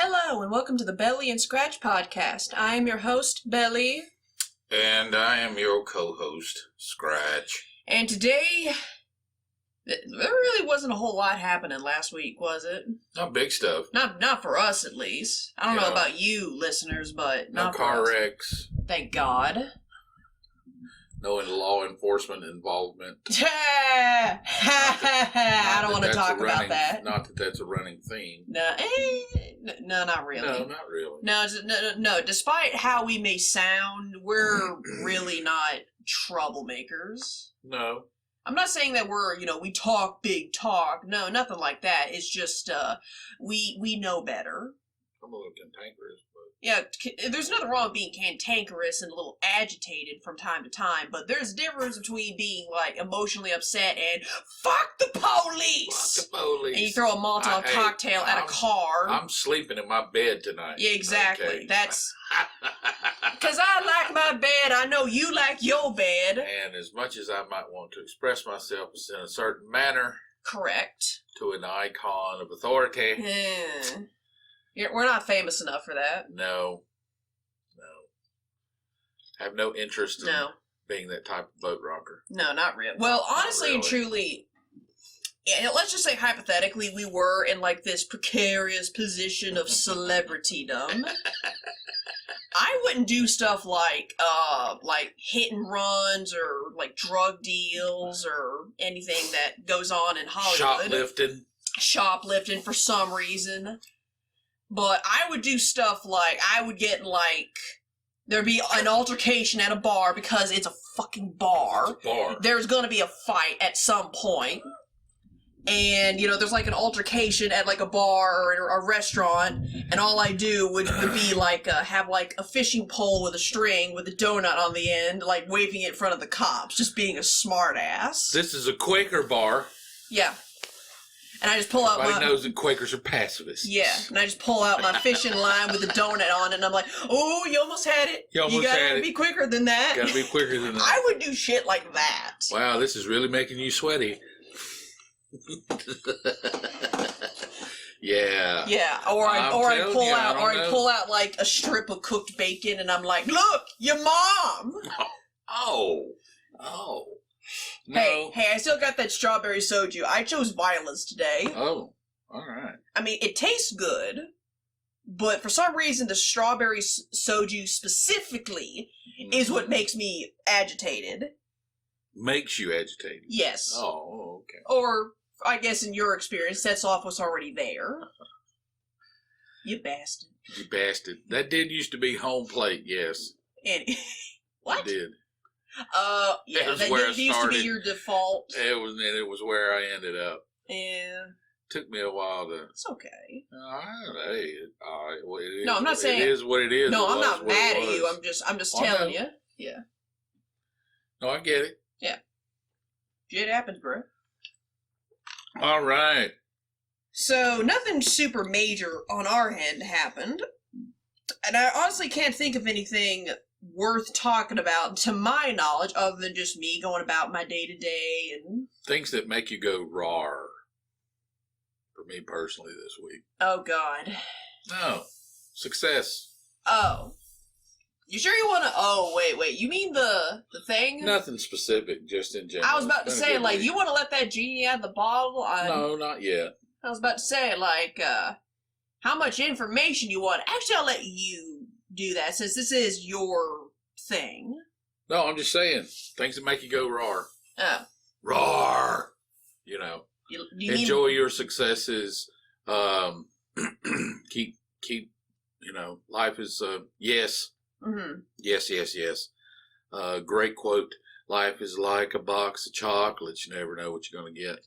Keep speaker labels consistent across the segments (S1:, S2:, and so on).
S1: Hello, and welcome to the Bel-E and Scratch podcast. I am your host, Bel-E.
S2: And I am your co-host, Scratch.
S1: And today, there really wasn't a whole lot happening last week, was it?
S2: Not big stuff.
S1: Not for us, at least. I don't know about you, listeners, but not for us.
S2: No car wrecks.
S1: Thank God.
S2: No law enforcement involvement.
S1: I don't want to talk about that.
S2: Not that that's a running theme.
S1: No, not really.
S2: No, not really.
S1: No. Despite how we may sound, we're really not troublemakers.
S2: No.
S1: I'm not saying that we talk big talk. No, nothing like that. It's just, we know better.
S2: I'm a little cantankerous, but...
S1: Yeah, there's nothing wrong with being cantankerous and a little agitated from time to time, but there's a difference between being, emotionally upset and, fuck the police!
S2: Fuck the police.
S1: And you throw a Molotov cocktail at a car.
S2: I'm sleeping in my bed tonight.
S1: Yeah, exactly.
S2: Okay.
S1: That's... Because I like my bed, I know you like your bed.
S2: And as much as I might want to express myself in a certain manner...
S1: Correct.
S2: To an icon of authority...
S1: We're not famous enough for that.
S2: No. I have no interest in being that type of boat rocker.
S1: No, not really. Well, honestly and truly, let's just say hypothetically we were in this precarious position of celebritydom. I wouldn't do stuff like hit and runs or drug deals or anything that goes on in Hollywood. Shoplifting for some reason. But I would do stuff I would get there'd be an altercation at a bar because it's a fucking bar.
S2: It's a bar.
S1: There's gonna be a fight at some point. And, there's an altercation at a bar or a restaurant, and all I do would be have a fishing pole with a string with a donut on the end, waving it in front of the cops, just being a smart ass.
S2: This is a Quaker bar.
S1: Yeah. And I just pull out
S2: Everybody knows that Quakers are pacifists.
S1: Yeah, and I just pull out my fishing line with a donut on it, and I'm like, oh, you almost had it. You gotta be quicker than that.
S2: Gotta be quicker than that.
S1: I would do shit like that.
S2: Wow, this is really making you sweaty. Yeah.
S1: Yeah, or I pull out a strip of cooked bacon, and I'm like, look, your mom.
S2: Oh. No.
S1: Hey, I still got that strawberry soju. I chose violets today.
S2: Oh, all right.
S1: I mean, it tastes good, but for some reason, the strawberry soju specifically is what makes me agitated.
S2: Makes you agitated?
S1: Yes.
S2: Oh, okay.
S1: Or, I guess in your experience, sets off what's already there. You bastard.
S2: You bastard. That did used to be home plate, yes.
S1: What?
S2: It did.
S1: Yeah, that used to be your default.
S2: It was where I ended up.
S1: Yeah.
S2: Took me a while to...
S1: It's okay.
S2: No,
S1: I'm not saying...
S2: It is what it is.
S1: No, I'm not mad at you. I'm just telling you. Yeah.
S2: No, I get it.
S1: Yeah. Shit happens, bro.
S2: All right.
S1: So, nothing super major on our end happened. And I honestly can't think of anything worth talking about, to my knowledge, other than just me going about my day-to-day and...
S2: Things that make you go rawr. For me personally this week.
S1: Oh, God.
S2: No. Success.
S1: Oh. You sure you want to... Oh, wait. You mean the thing?
S2: Nothing specific, just in general.
S1: I was about to say, you want to let that genie out of the bottle?
S2: No, not yet.
S1: I was about to say, how much information you want. Actually, I'll let you do that, since this is your thing.
S2: No, I'm just saying, things that make you go rawr.
S1: Oh.
S2: Rawr!
S1: You
S2: enjoy your successes. Keep, life is, yes.
S1: Mm-hmm.
S2: Yes. Great quote. Life is like a box of chocolates. You never know what you're going to get.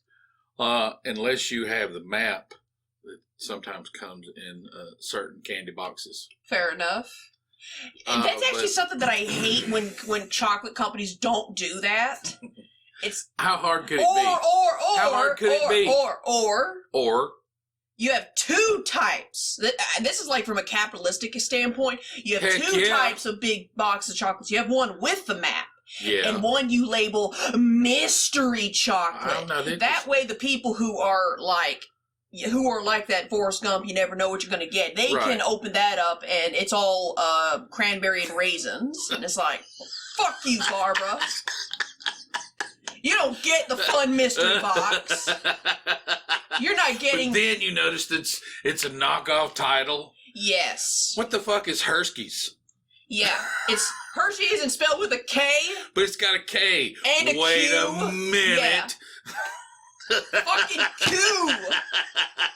S2: Unless you have the map that sometimes comes in certain candy boxes.
S1: Fair enough. And that's actually something that I hate when chocolate companies don't do that. It's
S2: how hard could it be? How hard could it be? Or
S1: you have two types. This is from a capitalistic standpoint. You have two types of big box of chocolates. You have one with the map.
S2: Yeah.
S1: And one you label mystery chocolate.
S2: I don't know,
S1: that way the people who are who are like that Forrest Gump, you never know what you're going to get. They can open that up and it's all cranberry and raisins. And it's like, fuck you, Barbara. You don't get the fun mystery box. You're not getting...
S2: But then you notice it's a knockoff title.
S1: Yes.
S2: What the fuck is Hershey's?
S1: Yeah. It's Hershey isn't spelled with a K.
S2: But it's got a K.
S1: And a
S2: Wait
S1: Q.
S2: a minute.
S1: Yeah. Fucking Q.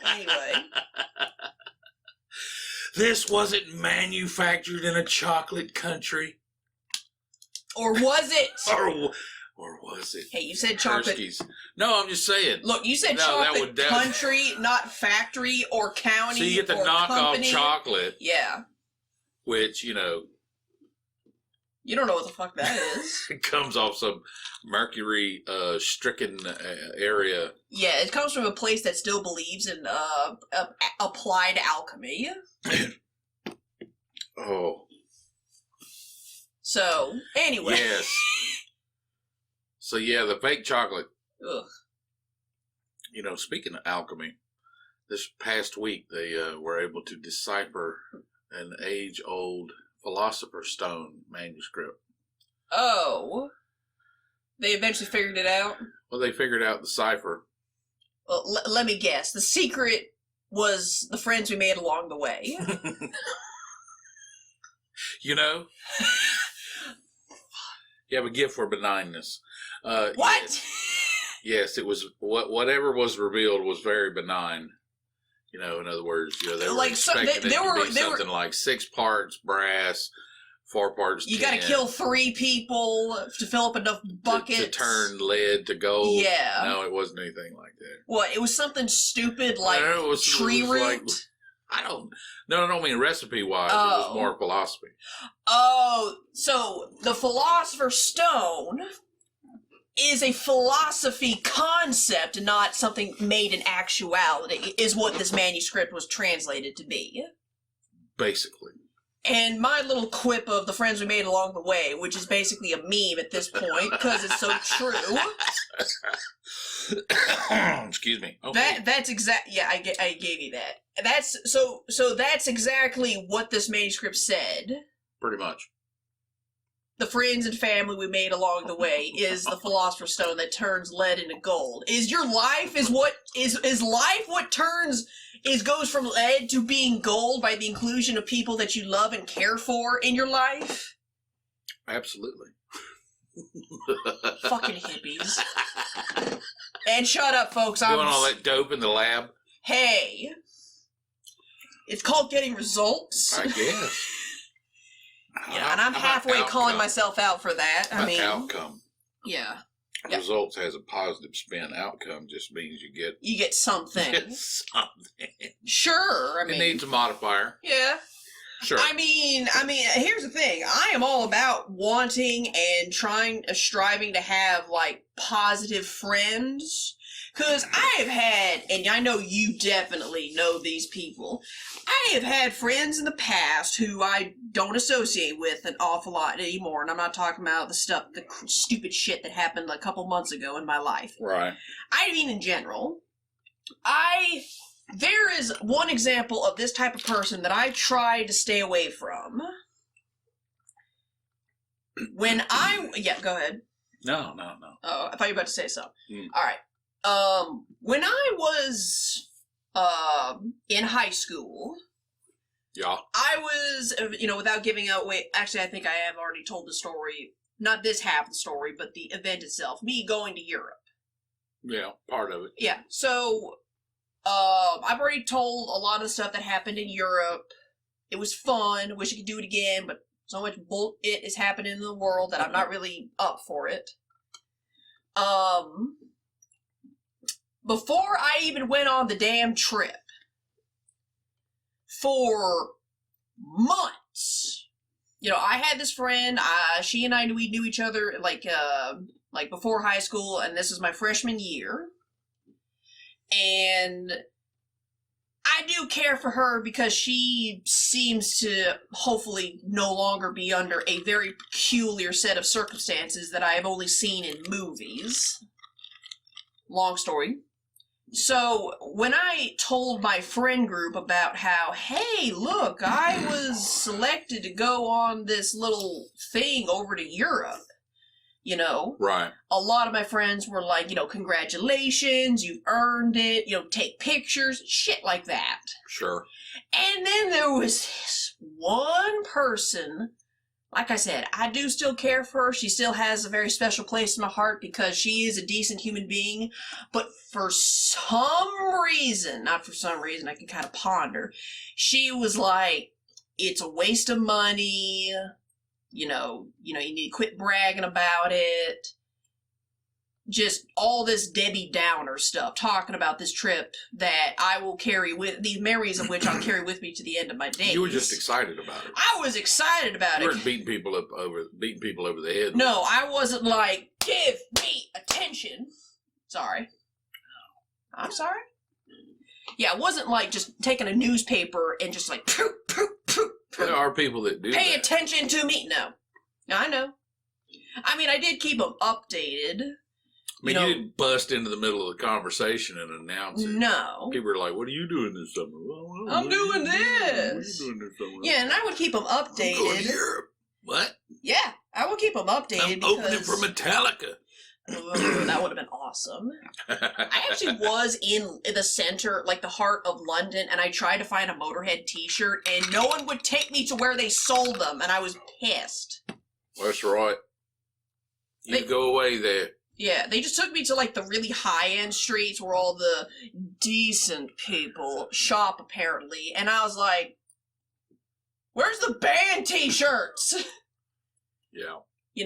S1: Anyway.
S2: This wasn't manufactured in a chocolate country.
S1: Or was it?
S2: Or was it?
S1: Hey, you said chocolate.
S2: Hershey's. No, I'm just saying.
S1: Look, you said chocolate country, not factory or county.
S2: So you get the knockoff chocolate.
S1: Yeah.
S2: Which, you know.
S1: You don't know what the fuck that is.
S2: It comes off some mercury stricken area.
S1: Yeah, it comes from a place that still believes in applied alchemy.
S2: Oh.
S1: So, anyway.
S2: Yes. So, yeah, the fake chocolate.
S1: Ugh.
S2: You know, speaking of alchemy, this past week they were able to decipher an age-old Philosopher's Stone manuscript.
S1: Oh. They eventually figured it out?
S2: Well, they figured out the cipher.
S1: Well, let me guess. The secret was the friends we made along the way.
S2: You know? You have a gift for benignness.
S1: What?
S2: Yes, it was whatever was revealed was very benign. You know, in other words, you know, they were
S1: like
S2: expecting it to be something
S1: were,
S2: like 6 parts brass, 4 parts tin.
S1: You got to kill 3 people to fill up enough buckets
S2: to turn lead to gold.
S1: Yeah.
S2: No, it wasn't anything like that.
S1: What? It was something stupid like tree root.
S2: Like, I don't mean recipe wise. It was more philosophy.
S1: Oh, so the Philosopher's Stone is a philosophy concept, not something made in actuality, is what this manuscript was translated to be.
S2: Basically. And
S1: my little quip of the friends we made along the way, which is basically a meme at this point, because it's so true.
S2: Excuse me. Okay.
S1: That's exact. Yeah, I gave you that. That's so that's exactly what this manuscript said.
S2: Pretty much.
S1: The friends and family we made along the way is the Philosopher's Stone that turns lead into gold. Is your life is life what goes from lead to being gold by the inclusion of people that you love and care for in your life?
S2: Absolutely.
S1: Fucking hippies. And shut up, folks.
S2: Doing all that dope in the lab.
S1: Hey. It's called getting results.
S2: I guess.
S1: Yeah, and I'm halfway calling myself out for that. I mean,
S2: outcome.
S1: Yeah.
S2: Results has a positive spin. Outcome just means you get
S1: something.
S2: Something.
S1: Sure. I mean,
S2: it needs a modifier.
S1: Yeah.
S2: Sure.
S1: I mean, here's the thing. I am all about wanting and striving to have, like, positive friends. Because I have had, and I know you definitely know these people, I have had friends in the past who I don't associate with an awful lot anymore. And I'm not talking about the stupid shit that happened a couple months ago in my life.
S2: Right.
S1: I mean, in general, there is one example of this type of person that I try to stay away from. Yeah, go ahead.
S2: No.
S1: Oh, I thought you were about to say something. All right. When I was, in high school.
S2: Yeah.
S1: I was, without giving out, actually I think I have already told the story, not this half of the story, but the event itself, me going to Europe.
S2: Yeah, part of it.
S1: Yeah, so, I've already told a lot of the stuff that happened in Europe. It was fun, wish I could do it again, but so much bullshit is happening in the world that I'm not really up for it. Before I even went on the damn trip, for months, I had this friend, she and we knew each other, like before high school, and this was my freshman year. And I do care for her because she seems to hopefully no longer be under a very peculiar set of circumstances that I have only seen in movies. Long story. So when I told my friend group about how, hey, look, I was selected to go on this little thing over to Europe, you know,
S2: Right.
S1: a lot of my friends were like, congratulations, you've earned it, take pictures, shit like that.
S2: Sure.
S1: And then there was this one person. Like I said, I do still care for her. She still has a very special place in my heart because she is a decent human being. But for some reason, not for some reason, I can kind of ponder, she was like, it's a waste of money. You need to quit bragging about it. Just all this Debbie Downer stuff, talking about this trip that I will carry with, these memories of which I'll carry with me to the end of my days.
S2: You were just excited about it.
S1: I was excited about
S2: You
S1: it.
S2: weren't beating people over the head.
S1: No, I wasn't like, give me attention. Sorry. I'm sorry? Yeah, it wasn't like just taking a newspaper and just like, poop, poop, poop, poop.
S2: There are people that do
S1: Pay
S2: that.
S1: attention to me. No. I know. I mean, I did keep them updated.
S2: I mean, you didn't bust into the middle of the conversation and announce it.
S1: No.
S2: People were like, what are you doing this summer? Well,
S1: I'm doing this.
S2: What are you doing this summer?
S1: Yeah, and I would keep them
S2: I'm going to
S1: updated.
S2: Europe. What?
S1: Yeah, I would keep them updated
S2: I'm opening for Metallica.
S1: Ooh, that would have been awesome. I actually was in the center, like the heart of London, and I tried to find a Motorhead t-shirt, and no one would take me to where they sold them, and I was pissed.
S2: That's right. You go away there.
S1: Yeah, they just took me to like the really high-end streets where all the decent people shop, apparently, and I was like, where's the band t-shirts?
S2: Yeah.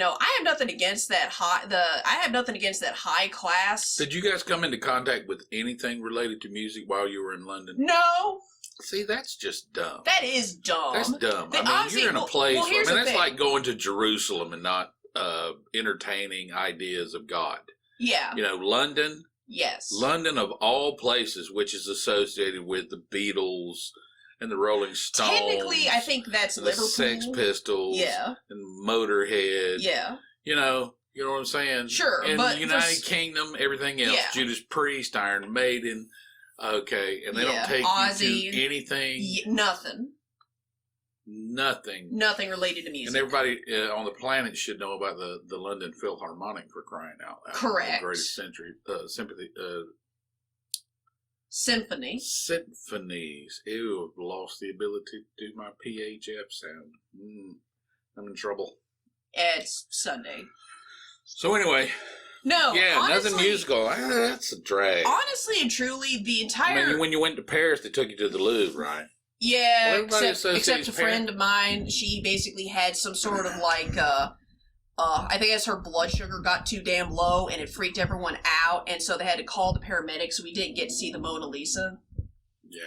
S1: I have nothing against that high class.
S2: Did you guys come into contact with anything related to music while you were in London?
S1: No.
S2: See, that's just dumb.
S1: That is dumb.
S2: That's dumb.
S1: They
S2: I mean,
S1: honestly-
S2: you're in a place.
S1: well, here's the
S2: that's
S1: thing.
S2: like going to Jerusalem and not entertaining ideas of God.
S1: Yeah.
S2: London.
S1: Yes.
S2: London, of all places, which is associated with the Beatles and the Rolling Stones.
S1: Technically, I think that's
S2: the
S1: Liverpool.
S2: Sex Pistols.
S1: Yeah.
S2: And Motorhead.
S1: Yeah.
S2: You know what I'm saying?
S1: Sure,
S2: and
S1: but
S2: the United Kingdom, everything else.
S1: Yeah.
S2: Judas Priest, Iron Maiden. Okay, and they
S1: Yeah.
S2: don't take
S1: Ozzy.
S2: you to anything.
S1: Nothing.
S2: Nothing.
S1: Nothing related to music.
S2: And everybody on the planet should know about the London Philharmonic, for crying out loud.
S1: Correct.
S2: The greatest symphonies. Ew, I've lost the ability to do my PHF sound. I'm in trouble.
S1: It's Sunday.
S2: So anyway.
S1: No.
S2: Yeah,
S1: honestly,
S2: nothing musical. That's a drag.
S1: Honestly and truly, the entire.
S2: I mean, when you went to Paris, they took you to the Louvre, right?
S1: Yeah,
S2: Well, everybody
S1: except
S2: associates
S1: a friend of mine, she basically had some sort of like, I think as her blood sugar got too damn low and it freaked everyone out, and so they had to call the paramedics, so we didn't get to see the Mona Lisa.
S2: Yeah.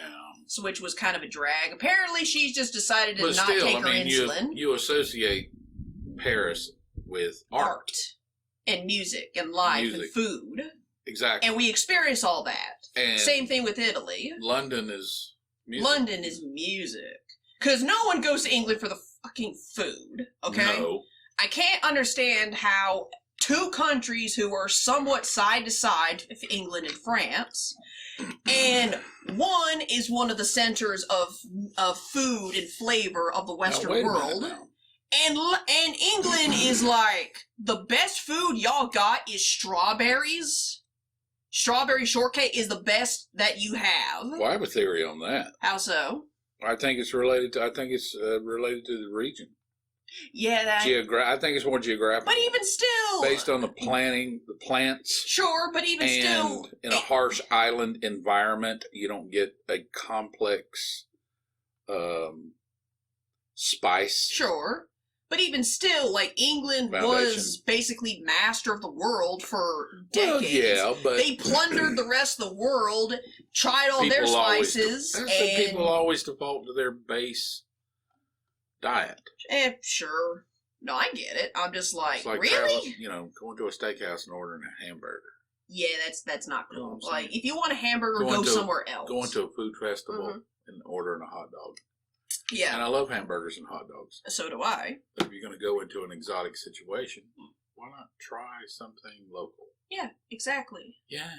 S1: So which was kind of a drag. Apparently, she's just decided to
S2: But
S1: not
S2: still,
S1: take her insulin.
S2: you associate Paris with art.
S1: And music and life and food.
S2: Exactly.
S1: And we experience all that.
S2: And
S1: same thing with Italy.
S2: London is music.
S1: London is music. Because no one goes to England for the fucking food, okay?
S2: No.
S1: I can't understand how two countries who are somewhat side to side, England and France, and one is one of the centers of food and flavor of the Western world. And England is like, the best food y'all got is strawberries. Strawberry shortcake is the best that you have.
S2: Well, I have a theory on that.
S1: How so?
S2: I think it's related to the region.
S1: Yeah,
S2: I think it's more geographical.
S1: But even still,
S2: based on the plants.
S1: Sure, but even still,
S2: in a harsh island environment, you don't get a complex spice.
S1: Sure. But even still, like, England was basically master of the world for decades.
S2: Well, yeah, but
S1: they plundered the rest of the world, tried all their spices.
S2: People always default to their base diet.
S1: Sure. No, I get it. I'm just like really?
S2: Traveling, going to a steakhouse and ordering a hamburger.
S1: Yeah, that's not cool. Like, if you want a hamburger, go somewhere else.
S2: Going to a food festival and ordering a hot dog.
S1: Yeah.
S2: And I love hamburgers and hot dogs.
S1: So do I.
S2: But if you're going to go into an exotic situation, why not try something local?
S1: Yeah, exactly.
S2: Yeah.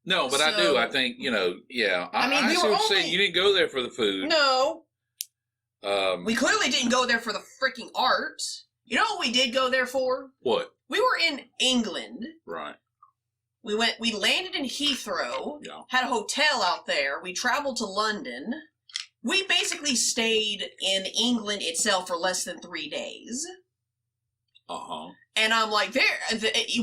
S2: No, but I do. I think, yeah.
S1: I mean, we
S2: see
S1: were
S2: what you're saying.
S1: only...
S2: You didn't go there for the food.
S1: No. We clearly didn't go there for the freaking art. You know what we did go there for?
S2: What?
S1: We were in England.
S2: Right.
S1: We landed in Heathrow.
S2: Yeah.
S1: Had a hotel out there. We traveled to London. We basically stayed in England itself for less than 3 days.
S2: Uh-huh.
S1: And I'm like,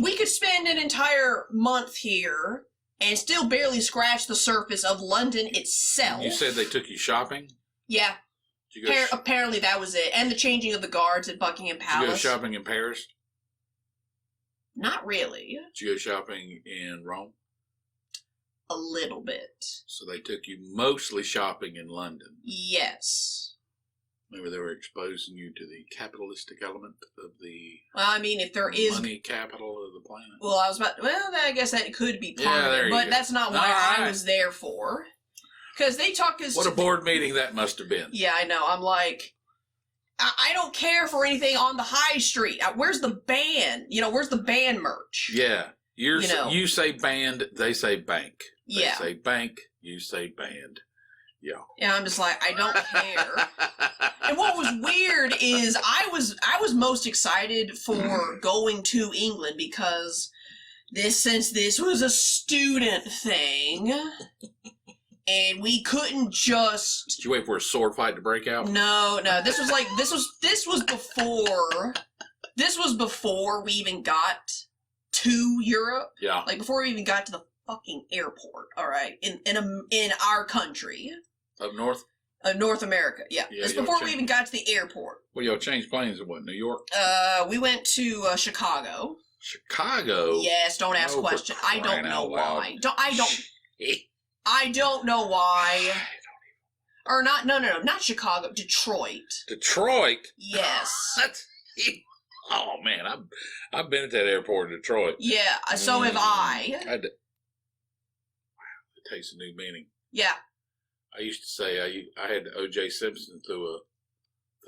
S1: we could spend an entire month here and still barely scratch the surface of London itself.
S2: You said they took you shopping?
S1: Yeah.
S2: Did you go
S1: apparently that was it. And the changing of the guards at Buckingham Palace.
S2: Did you go shopping in Paris?
S1: Not really.
S2: Did you go shopping in Rome?
S1: A little bit.
S2: So they took you mostly shopping in London?
S1: Yes.
S2: Maybe they were exposing you to the capitalistic element of the
S1: Well, I mean, if there is...
S2: money capital of the planet.
S1: Well, I guess that could be part of it, but that's not what I was there for. Because they talk us...
S2: What a board meeting that must have been.
S1: Yeah, I know. I'm like, I don't care for anything on the high street. Where's the band? Where's the band merch?
S2: Yeah. You say band, they say bank. They say bank, you say band. Yeah.
S1: Yeah, I'm just like, I don't care. And what was weird is I was most excited for going to England because since this was a student thing, and we couldn't just...
S2: Did you wait for a sword fight to break out?
S1: No. This was before we even got to Europe.
S2: Yeah.
S1: Like before we even got to the fucking airport. All right, in our country.
S2: Up north?
S1: North America, yeah. It's before we even got to the airport.
S2: Well, y'all changed planes in what, New York?
S1: We went to Chicago.
S2: Chicago?
S1: Yes, don't ask questions. I don't know why. I don't know why. Or not, no, not Chicago, Detroit.
S2: Detroit?
S1: Yes.
S2: Oh, man, I've been at that airport in Detroit.
S1: Yeah, so have I.
S2: Wow, it takes a new meaning.
S1: Yeah.
S2: I used to say I had O.J. Simpson through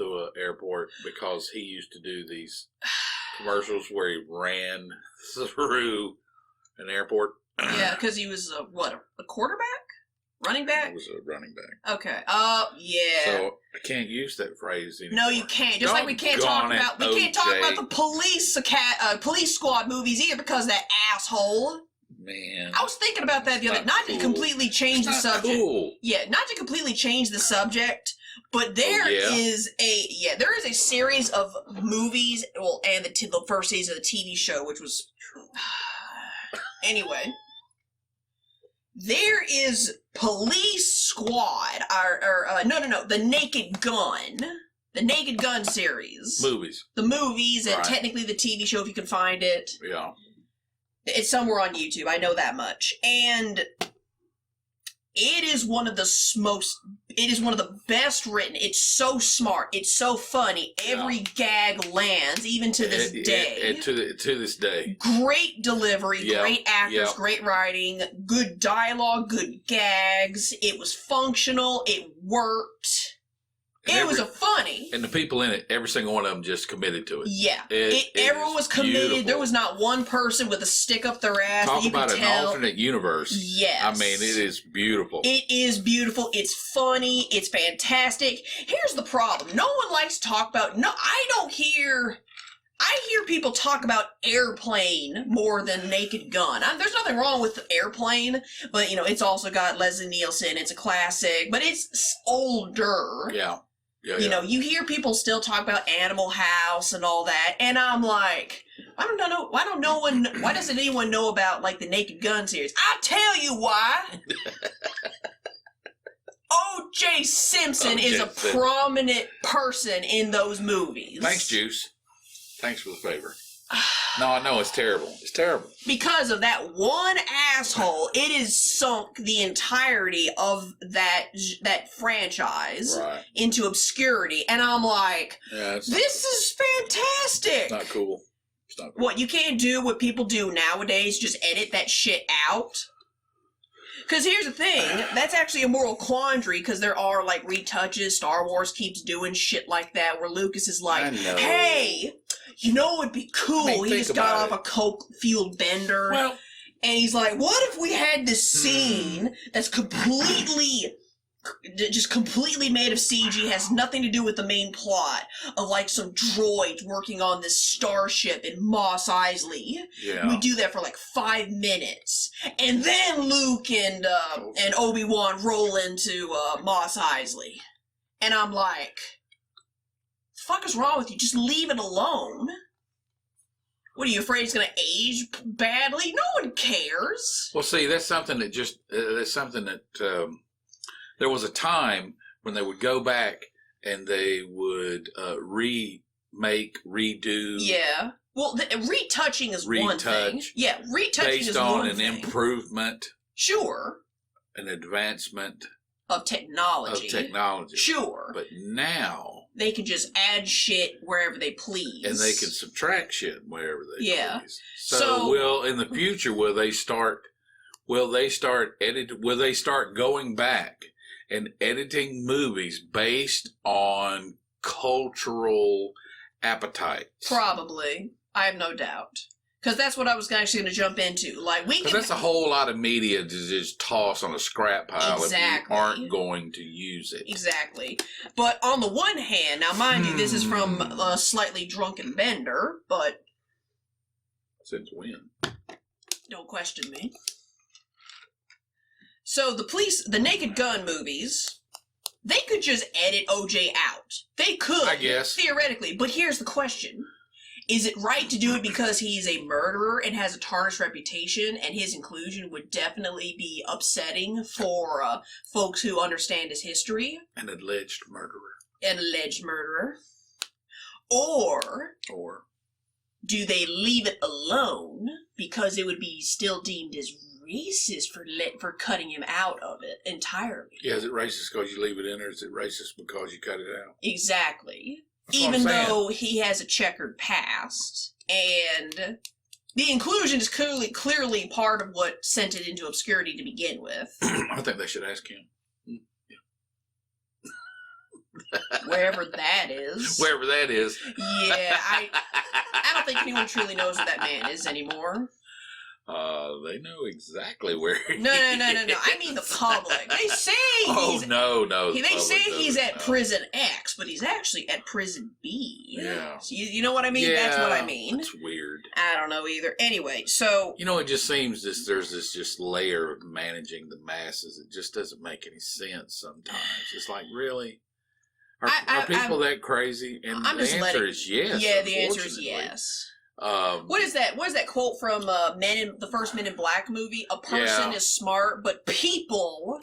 S2: a airport because he used to do these commercials where he ran through an airport.
S1: Yeah, because he was a quarterback, running back.
S2: He was a running back.
S1: Okay. Yeah.
S2: So I can't use that phrase anymore.
S1: No, you can't. Just like we can't talk about the police squad movies either because of that asshole.
S2: Man,
S1: I was thinking about that the other. Not to completely change the subject.
S2: Cool.
S1: Yeah, not to completely change the subject, but there is a series of movies. Well, and the first season of the TV show, which was anyway. There is Police Squad, the Naked Gun. The Naked Gun series.
S2: Movies.
S1: The movies, and technically the TV show if you can find it.
S2: Yeah.
S1: It's somewhere on YouTube, I know that much. And it is one of the best written. It's so smart. It's so funny. Every gag lands, even to this day.
S2: To this day.
S1: Great delivery, great actors, great writing, good dialogue, good gags. It was functional. It worked. It was funny.
S2: And the people in it, every single one of them just committed to it.
S1: Yeah. Everyone was committed.
S2: Beautiful.
S1: There was not one person with a stick up their ass.
S2: Talk
S1: that you
S2: about
S1: could
S2: an alternate universe.
S1: Yes.
S2: I mean, it is beautiful.
S1: It is beautiful. It's funny. It's fantastic. Here's the problem. No one likes to talk about... I hear people talk about Airplane more than Naked Gun. There's nothing wrong with Airplane, but, it's also got Leslie Nielsen. It's a classic, but it's older.
S2: Yeah.
S1: You hear people still talk about Animal House and all that, and I'm like, why doesn't anyone know about, like, the Naked Gun series? I'll tell you why. O.J. Simpson is a prominent person in those movies.
S2: Thanks, Juice. Thanks for the favor. No, I know it's terrible. It's terrible.
S1: Because of that one asshole, it has sunk the entirety of that franchise into obscurity. And I'm like, this is fantastic.
S2: It's not cool. It's not cool.
S1: What, you can't do what people do nowadays, just edit that shit out? Because here's the thing, that's actually a moral quandary, because there are, like, retouches. Star Wars keeps doing shit like that, where Lucas is like, hey... You know what would be cool? He just got off a coke-fueled bender.
S2: Well,
S1: And he's like, what if we had this scene that's just completely made of CG, has nothing to do with the main plot, of like some droids working on this starship in Mos Eisley.
S2: Yeah.
S1: We do that for like 5 minutes. And then Luke and Obi-Wan roll into Mos Eisley. And I'm like, the fuck is wrong with you? Just leave it alone. What, are you afraid it's going to age badly? No one cares.
S2: Well, see, that's something that there was a time when they would go back and they would remake, redo.
S1: Yeah. Well, retouching is one thing. Yeah, retouching is one thing.
S2: Based on an improvement.
S1: Sure.
S2: An advancement.
S1: Of technology. Sure.
S2: But now.
S1: They can just add shit wherever they please.
S2: And they can subtract shit wherever they please.
S1: So
S2: in the future, will they start going back and editing movies based on cultural appetites?
S1: Probably. I have no doubt. Because that's what I was actually going to jump into. Like,
S2: that's a whole lot of media to just toss on a scrap pile if you aren't going to use it.
S1: Exactly. But on the one hand, now mind you, this is from a slightly drunken Bender, but...
S2: Since when?
S1: Don't question me. So the Naked Gun movies, they could just edit OJ out. They could.
S2: I guess.
S1: Theoretically. But here's the question. Is it right to do it because he's a murderer and has a tarnished reputation, and his inclusion would definitely be upsetting for folks who understand his history?
S2: An alleged murderer.
S1: Or do they leave it alone because it would be still deemed as racist for cutting him out of it entirely?
S2: Yeah, is it racist because you leave it in, or is it racist because you cut it out?
S1: Exactly.
S2: That's
S1: even though he has a checkered past, and the inclusion is clearly part of what sent it into obscurity to begin with.
S2: I think they should ask him.
S1: Wherever that is.
S2: Wherever that is.
S1: Yeah, I don't think anyone truly knows what that man is anymore.
S2: They know exactly where he is.
S1: No. I mean the public. They say he's...
S2: no.
S1: They say he's at prison X, but he's actually at prison B.
S2: Yeah.
S1: So you know what I mean?
S2: Yeah,
S1: that's what I mean.
S2: It's weird.
S1: I don't know either. Anyway, so...
S2: It just seems there's this just layer of managing the masses. It just doesn't make any sense sometimes. It's like, really? Are people that crazy? And the answer is yes.
S1: Yeah, the answer is yes. What is that? What is that quote from the first Men in Black movie? A person is smart, but people.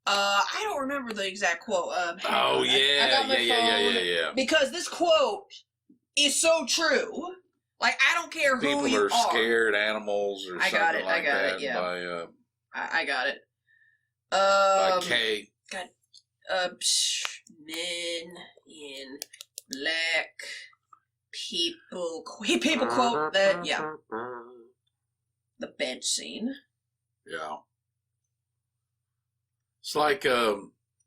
S1: I don't remember the exact quote. I got my phone. Because this quote is so true. Like, I don't care who
S2: people
S1: you are.
S2: People are scared animals or something like that.
S1: I got it. Yeah. I got it.
S2: By K.
S1: Men in Black. People quote that, yeah. The bench scene.
S2: Yeah. It's like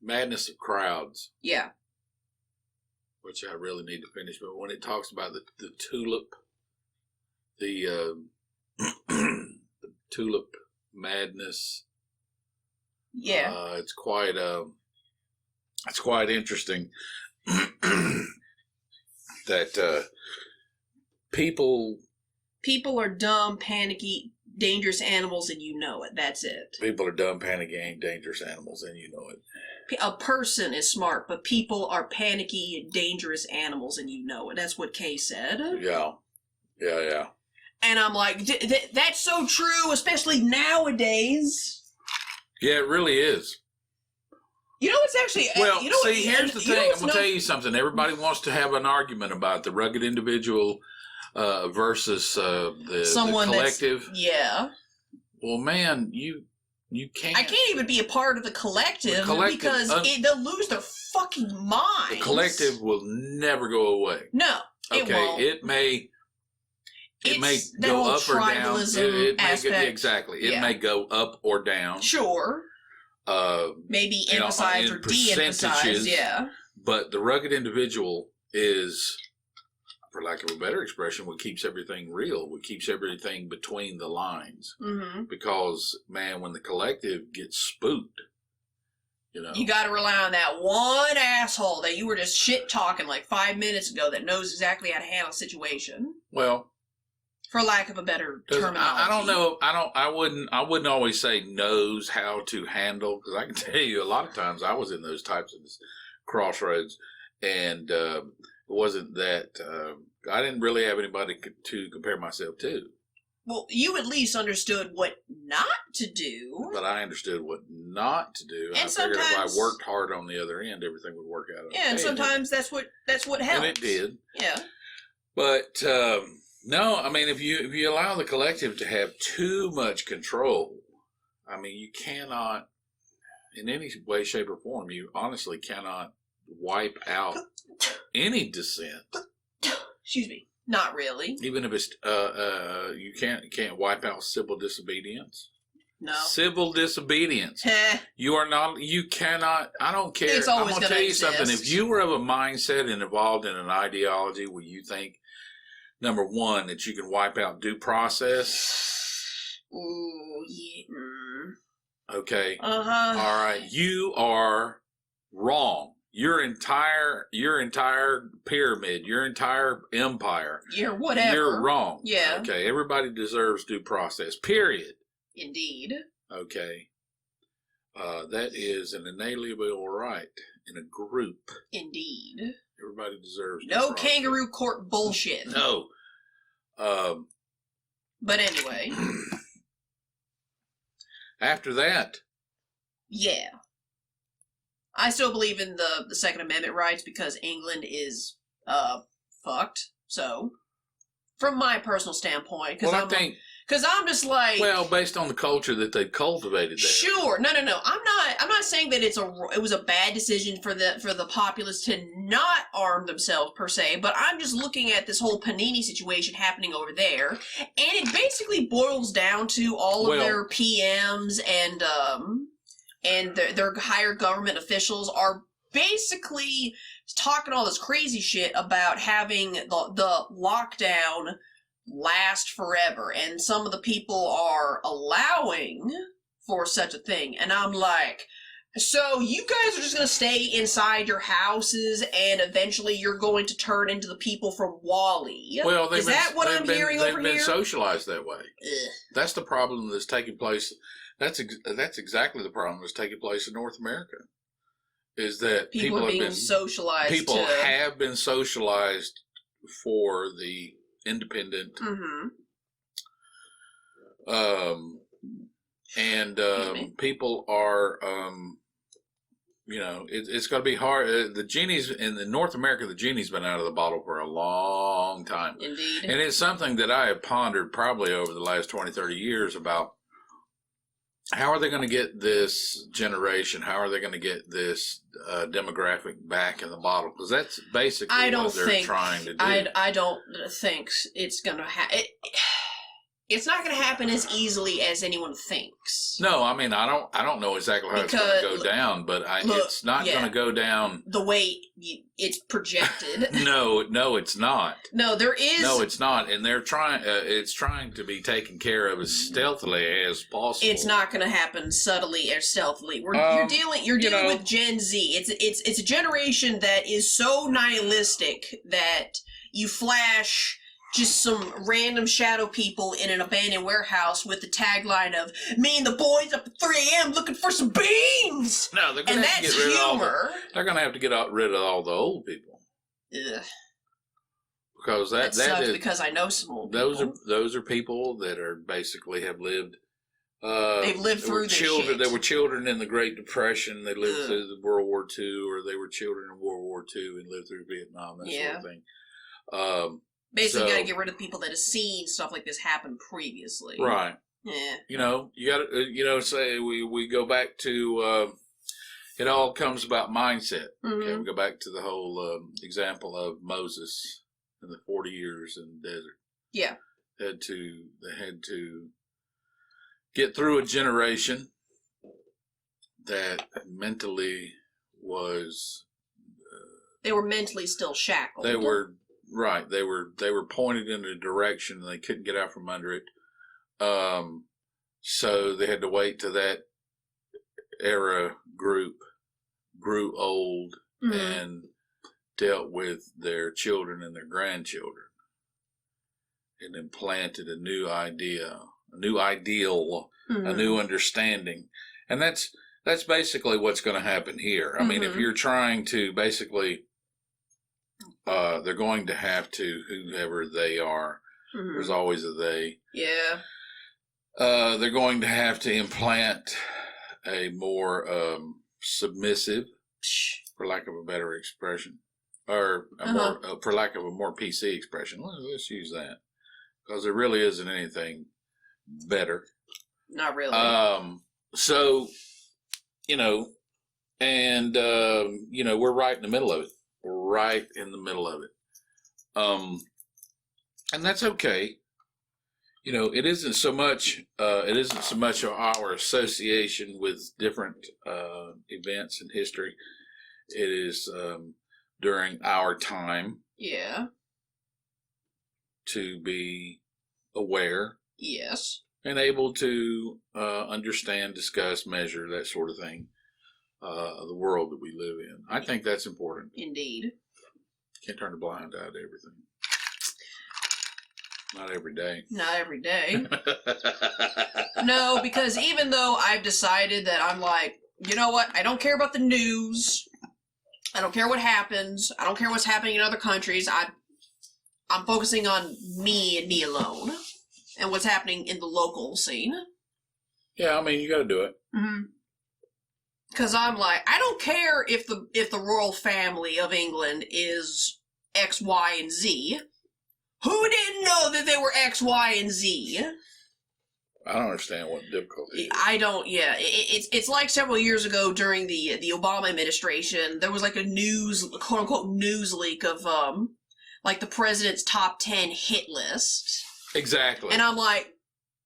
S2: Madness of Crowds.
S1: Yeah.
S2: Which I really need to finish, but when it talks about the tulip, the tulip madness.
S1: Yeah.
S2: It's quite interesting. That people
S1: are dumb, panicky, dangerous animals, and you know it. That's it.
S2: People are dumb, panicky, dangerous animals, and you know it.
S1: A person is smart, but people are panicky, dangerous animals, and you know it. That's what Kay said.
S2: Yeah.
S1: And I'm like, that's so true, especially nowadays.
S2: Yeah, it really is.
S1: You know, it's actually...
S2: Well, here's the thing. I'm going to tell you something. Everybody wants to have an argument about the rugged individual versus the collective.
S1: Yeah.
S2: Well, man, you can't...
S1: I can't even be a part of the collective because they'll lose their fucking minds.
S2: The collective will never go away.
S1: No, it won't.
S2: It may go up or down. Exactly. It may go up or down.
S1: Sure. Maybe emphasized or de-emphasized, yeah.
S2: But the rugged individual is for lack of a better expression, what keeps everything real, what keeps everything between the lines.
S1: Mm-hmm.
S2: Because, man, when the collective gets spooked, you know.
S1: You got to rely on that one asshole that you were just shit talking like 5 minutes ago that knows exactly how to handle a situation.
S2: Well,
S1: for lack of a better terminology.
S2: I don't know. I wouldn't always say knows how to handle, because I can tell you a lot of times I was in those types of crossroads, and it wasn't that I didn't really have anybody to compare myself to.
S1: Well, you at least understood what not to do.
S2: But I understood what not to do.
S1: And
S2: I figured if I
S1: sometimes-
S2: worked hard on the other end, everything would work out.
S1: Yeah, and sometimes that's what helps.
S2: And it did.
S1: Yeah.
S2: But no, I mean, if you allow the collective to have too much control, I mean, you cannot, in any way, shape, or form, you honestly cannot wipe out any dissent.
S1: Excuse me. Not really.
S2: Even if it's you can't wipe out civil disobedience.
S1: No.
S2: Civil disobedience. You are not. You cannot. I don't care.
S1: It's always
S2: I'm gonna tell you something.
S1: exist.
S2: If you were of a mindset and involved in an ideology where you think, number one, that you can wipe out due process.
S1: Ooh, yeah.
S2: Okay.
S1: Uh-huh.
S2: All right. You are wrong. Your entire pyramid, your entire empire.
S1: You're whatever.
S2: You're wrong.
S1: Yeah.
S2: Okay. Everybody deserves due process. Period.
S1: Indeed.
S2: Okay. That is an inalienable right in a group.
S1: Indeed.
S2: Everybody deserves due
S1: No
S2: process.
S1: kangaroo court bullshit.
S2: No.
S1: But anyway.
S2: After that.
S1: Yeah. I still believe in the Second Amendment rights because England is fucked. So, from my personal standpoint, because I'm just like,
S2: well, based on the culture that they cultivated there.
S1: Sure, no. I'm not saying that it was a bad decision for the populace to not arm themselves per se, but I'm just looking at this whole Panini situation happening over there, and it basically boils down to all of their PMs and their higher government officials are basically talking all this crazy shit about having the lockdown last forever, and some of the people are allowing for such a thing, and I'm like, so you guys are just going to stay inside your houses and eventually you're going to turn into the people from WALL-E?
S2: Well,
S1: is that what I'm hearing over here?
S2: They've been socialized that way.
S1: Ugh.
S2: That's the problem that's taking place. That's exactly the problem that's taking place in North America. Is that
S1: people are being socialized?
S2: People have been socialized for the independent.
S1: Mm-hmm.
S2: People are, it's going to be hard. The genie's in North America. The genie's been out of the bottle for a long time.
S1: Indeed.
S2: And it's something that I have pondered probably over the last 20, 30 years about how are they going to get this generation? How are they going to get this demographic back in the bottle? Because that's basically what they're trying to do.
S1: I don't think it's going to happen. It's not going to happen as easily as anyone thinks.
S2: No, I mean, I don't know exactly how it's going to go down, but it's not going to go down
S1: the way it's projected.
S2: No, it's not.
S1: No, there is.
S2: No, it's not, and they're trying. It's trying to be taken care of as stealthily as possible.
S1: It's not going to happen subtly or stealthily. You're dealing with Gen Z. It's a generation that is so nihilistic that you flash just some random shadow people in an abandoned warehouse with the tagline of "Me and the boys up at 3 a.m. looking for some beans."
S2: No, they're going to have to get rid of humor. They're going to have to get rid of all the old people.
S1: Ugh.
S2: Because that is
S1: because I know some old people.
S2: Those are people that are basically have lived.
S1: They've lived through this shit.
S2: They were children in the Great Depression. They lived through the World War II, or they were children in World War II and lived through Vietnam. That sort of thing.
S1: Basically, you got to get rid of people that have seen stuff like this happen previously.
S2: Right.
S1: Yeah.
S2: You got to, say we go back to, it all comes about mindset.
S1: Mm-hmm.
S2: Okay, we go back to the whole example of Moses in the 40 years in the desert.
S1: Yeah.
S2: They had to get through a generation that mentally was.
S1: They were mentally still shackled.
S2: They were Right. They were pointed in a direction and they couldn't get out from under it. So they had to wait till that era grew old and dealt with their children and their grandchildren and implanted a new idea, a new ideal, a new understanding. And that's basically what's going to happen here. I mean, if you're trying to basically, they're going to have to, whoever they are, there's always a they.
S1: Yeah.
S2: They're going to have to implant a more submissive, for lack of a better expression, or for lack of a more PC expression. Let's use that, because there really isn't anything better.
S1: Not really.
S2: So, and we're right in the middle of it. We're right in the middle of it. And that's okay. It isn't so much our association with different events in history. It is during our time.
S1: Yeah.
S2: To be aware.
S1: Yes.
S2: And able to understand, discuss, measure, that sort of thing, the world that we live in. I think that's important.
S1: Indeed.
S2: Can't turn a blind eye to everything. Not every day.
S1: Not every day. No, because even though I've decided that I'm like, you know what, I don't care about the news. I don't care what happens. I don't care what's happening in other countries. I'm focusing on me and me alone. And what's happening in the local scene.
S2: Yeah, I mean, you gotta do it.
S1: Because I'm like, I don't care if the royal family of England is X, Y, and Z. Who didn't know that they were X, Y, and Z?
S2: I don't understand what the difficulty is.
S1: I don't, yeah. It's like several years ago during the Obama administration, there was like a quote-unquote news leak of, like the president's top 10 hit list.
S2: Exactly.
S1: And I'm like,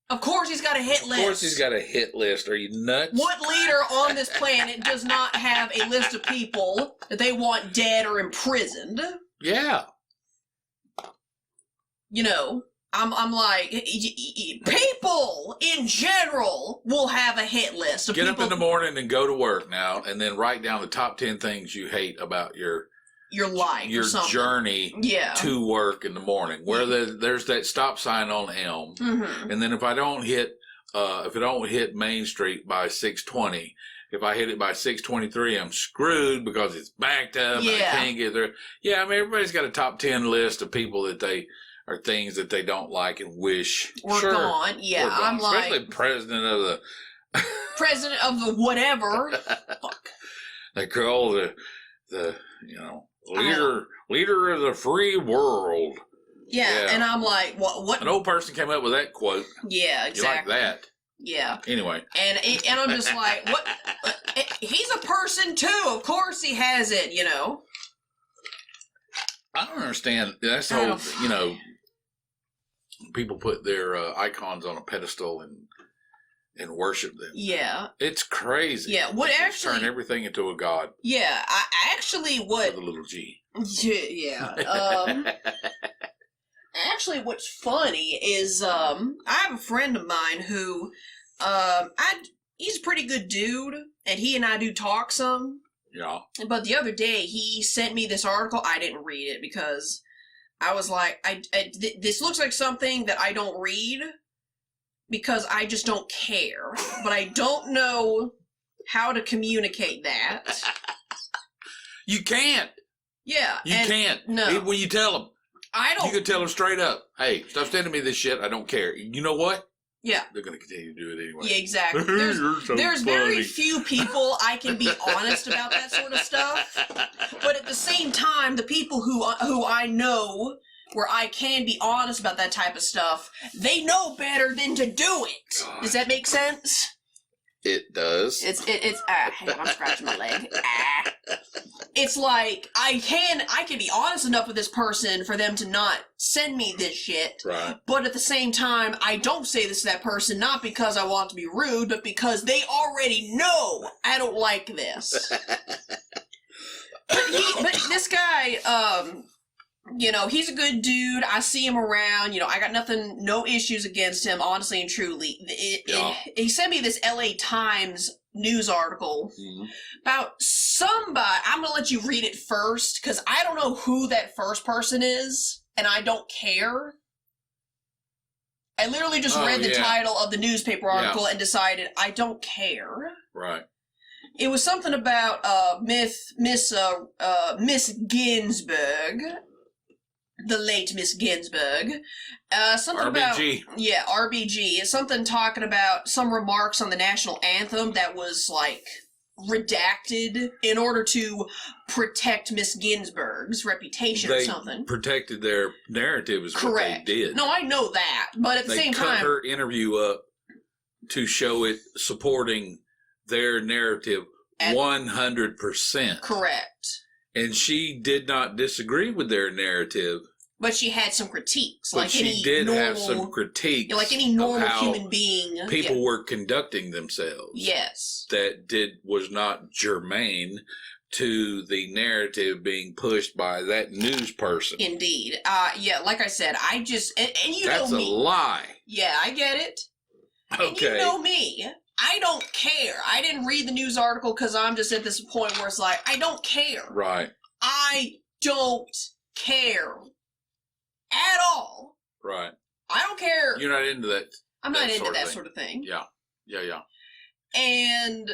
S1: of course he's got a hit list.
S2: Of course he's got a hit list. Are you nuts? What
S1: leader on this planet does not have a list of people that they want dead or imprisoned?
S2: Yeah.
S1: I'm like, people in general will have a hit list of
S2: Get
S1: people.
S2: up in the morning and go to work now, and then write down the top 10 things you hate about your
S1: life,
S2: your journey to work in the morning. Where there's that stop sign on Elm, and then if it don't hit Main Street by 6:20, if I hit it by 6:23, I'm screwed because it's backed up. And I can't get there. Yeah, I mean, everybody's got a top 10 list of people that they are things that they don't like and wish
S1: were gone. Yeah,
S2: gone.
S1: I'm like,
S2: especially president of
S1: the whatever. Fuck.
S2: They call the leader of the free world.
S1: Yeah, and I'm like, what?
S2: An old person came up with that quote.
S1: Yeah, exactly.
S2: You like that?
S1: Yeah.
S2: Anyway.
S1: And I'm just like, what? He's a person too. Of course he has it.
S2: I don't understand. That's the whole. People put their icons on a pedestal and worship them.
S1: Yeah.
S2: It's crazy.
S1: Yeah. What actually
S2: turn everything into a god.
S1: Yeah. I actually what
S2: with a little G.
S1: Yeah. Actually, what's funny is I have a friend of mine who he's a pretty good dude, and he and I do talk some.
S2: Yeah.
S1: But the other day he sent me this article. I didn't read it because I was like, this looks like something that I don't read because I just don't care. But I don't know how to communicate that.
S2: You can't.
S1: Yeah.
S2: You can't. No. Even when you tell them. You can tell them straight up, hey, stop sending me this shit. I don't care. You know what?
S1: Yeah.
S2: They're going to continue to do it anyway.
S1: Yeah, exactly. There's very few people I can be honest about that sort of stuff. But at the same time, the people who I know where I can be honest about that type of stuff, they know better than to do it. God. Does that make sense?
S2: It does.
S1: Hang on, I'm scratching my leg. It's like, I can be honest enough with this person for them to not send me this shit.
S2: Right.
S1: But at the same time, I don't say this to that person, not because I want to be rude, but because they already know I don't like this. But this guy, You know, he's a good dude. I see him around. You know, I got no issues against him, honestly and truly. He sent me this LA Times news article about somebody. I'm going to let you read it first, because I don't know who that first person is, and I don't care. I literally just read the title of the newspaper article and decided I don't care.
S2: Right.
S1: It was something about Miss Ginsburg. The late Miss Ginsburg. Something
S2: RBG.
S1: about... Yeah, RBG. It's something talking about some remarks on the national anthem that was, like, redacted in order to protect Miss Ginsburg's reputation or something.
S2: They protected their narrative is
S1: Correct.
S2: what they did.
S1: No, I know that, but at the same time...
S2: They cut her interview up to show it supporting their narrative 100%.
S1: Correct.
S2: And she did not disagree with their narrative.
S1: But she had some critiques.
S2: But she did have some critiques.
S1: Like any normal human being.
S2: People were conducting themselves.
S1: Yes.
S2: That was not germane to the narrative being pushed by that news person.
S1: Indeed. Yeah, like I said, and you
S2: That's
S1: know me.
S2: That's a lie.
S1: Yeah, I get it.
S2: Okay.
S1: And you know me. I don't care. I didn't read the news article because I'm just at this point where it's like, I don't care.
S2: Right.
S1: I don't care. At all.
S2: Right.
S1: I don't care.
S2: You're not into that.
S1: I'm not into that sort of thing.
S2: Yeah.
S1: And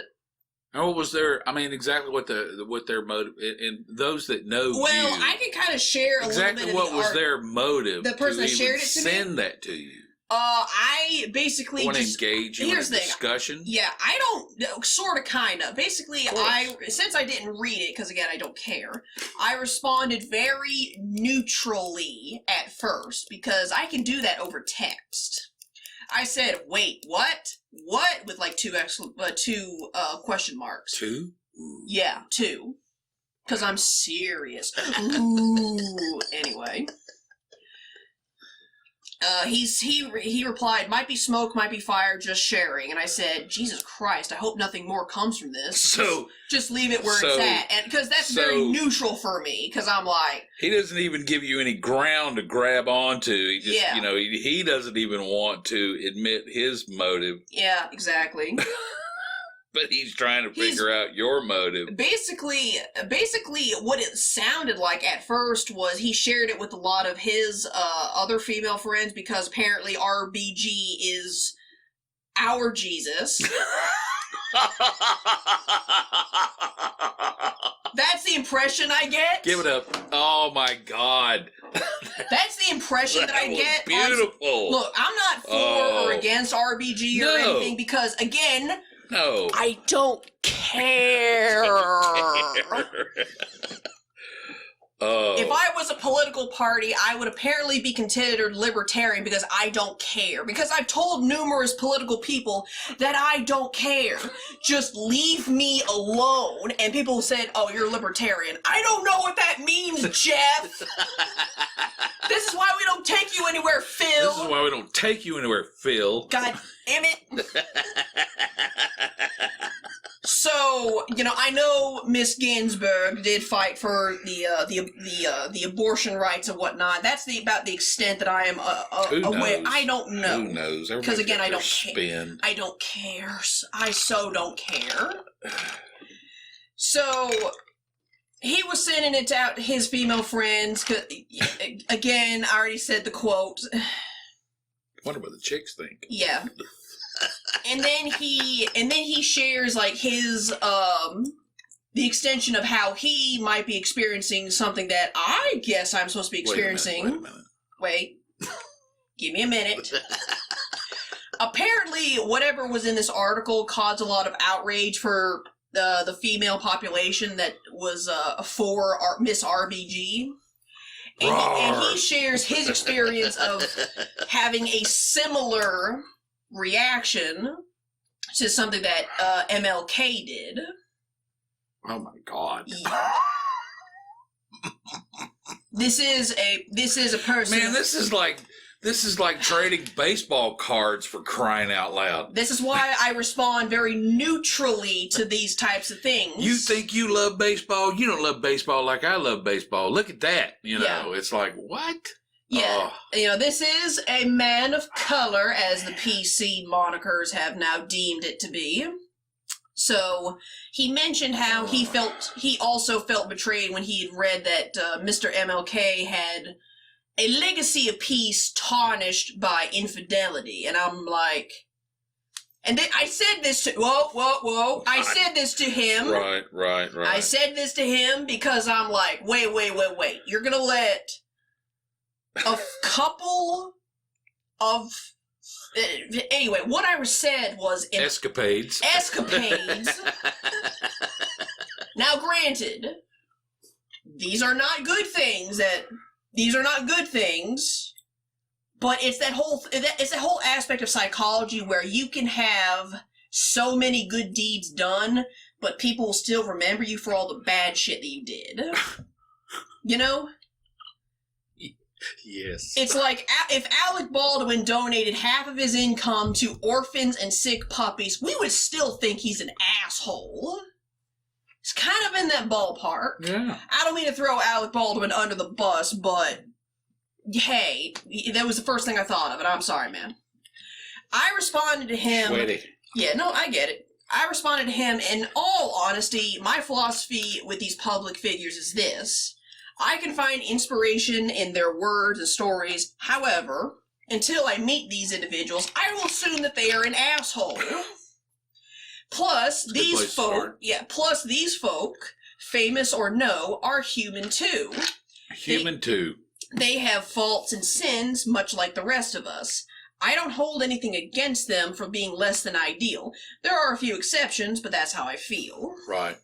S2: what was their? I mean, exactly what their motive? And those that know.
S1: Well, I can kind of share
S2: exactly
S1: a little bit.
S2: What was their motive?
S1: The person that shared it to me.
S2: Send that to you.
S1: I basically
S2: want to engage you in a discussion.
S1: Yeah, I don't. Sort of, kind of. Basically, since I didn't read it, because again, I don't care. I responded very neutrally at first because I can do that over text. I said, "Wait, what? What?" with like two question marks.
S2: Two?
S1: Yeah, two. Because I'm serious. Ooh. Anyway. He replied, "Might be smoke, might be fire, just sharing." And I said, "Jesus Christ, I hope nothing more comes from this.
S2: So
S1: just leave it where it's at." And because that's very neutral for me, because I'm like,
S2: he doesn't even give you any ground to grab onto. He just, you know, he doesn't even want to admit his motive.
S1: Yeah, exactly.
S2: But he's trying to figure out your motive.
S1: Basically, what it sounded like at first was he shared it with a lot of his other female friends because apparently RBG is our Jesus. That's the impression I get.
S2: Give it up. Oh my God.
S1: That's the impression that I get.
S2: Beautiful.
S1: Look, I'm not for or against RBG or anything because, again...
S2: No.
S1: I don't care. If I was a political party, I would apparently be considered libertarian because I don't care. Because I've told numerous political people that I don't care. Just leave me alone. And people said, "Oh, you're libertarian." I don't know what that means, Jeff. This is why we don't take you anywhere, Phil.
S2: This is why we don't take you anywhere, Phil.
S1: God damn it. So, you know, I know Miss Ginsburg did fight for the abortion rights and whatnot. That's about the extent that I am aware. I don't know.
S2: Who knows?
S1: Because again, I don't care. I don't care. I so don't care. So he was sending it out to his female friends. Again, I already said the quote.
S2: I wonder what the chicks think.
S1: Yeah. And then he shares like his the extension of how he might be experiencing something that I guess I'm supposed to be experiencing.
S2: Wait a minute.
S1: Wait. Give me a minute. Apparently, whatever was in this article caused a lot of outrage for the female population that was for Miss RBG. And he shares his experience of having a similar reaction to something that MLK did.
S2: Oh my God.
S1: Yeah. This is a person.
S2: Man, this is like This is like trading baseball cards for crying out loud.
S1: This is why I respond very neutrally to these types of things.
S2: You think you love baseball? You don't love baseball like I love baseball. Look at that. You know, It's like, what?
S1: Yeah. Oh. This is a man of color, as the PC monikers have now deemed it to be. So he mentioned how he also felt betrayed when he had read that Mr. MLK had a legacy of peace tarnished by infidelity. And I'm like, and then I said this to, whoa. I said this to him.
S2: Right.
S1: I said this to him because I'm like, wait. You're going to let a couple of, anyway, what I said was
S2: escapades.
S1: Now, granted, these are not good things, but it's that whole aspect of psychology where you can have so many good deeds done, but people will still remember you for all the bad shit that you did. You know?
S2: Yes.
S1: It's like if Alec Baldwin donated half of his income to orphans and sick puppies, we would still think he's an asshole. It's kind of in that ballpark.
S2: Yeah.
S1: I don't mean to throw Alec Baldwin under the bus, but hey, that was the first thing I thought of, and I'm sorry, man. I responded to him.
S2: Sweaty.
S1: Yeah, no, I get it. I responded to him, in all honesty, my philosophy with these public figures is this. I can find inspiration in their words and stories. However, until I meet these individuals, I will assume that they are an asshole. Plus, these folk, famous or no, are human too. They have faults and sins, much like the rest of us. I don't hold anything against them for being less than ideal. There are a few exceptions, but that's how I feel.
S2: Right.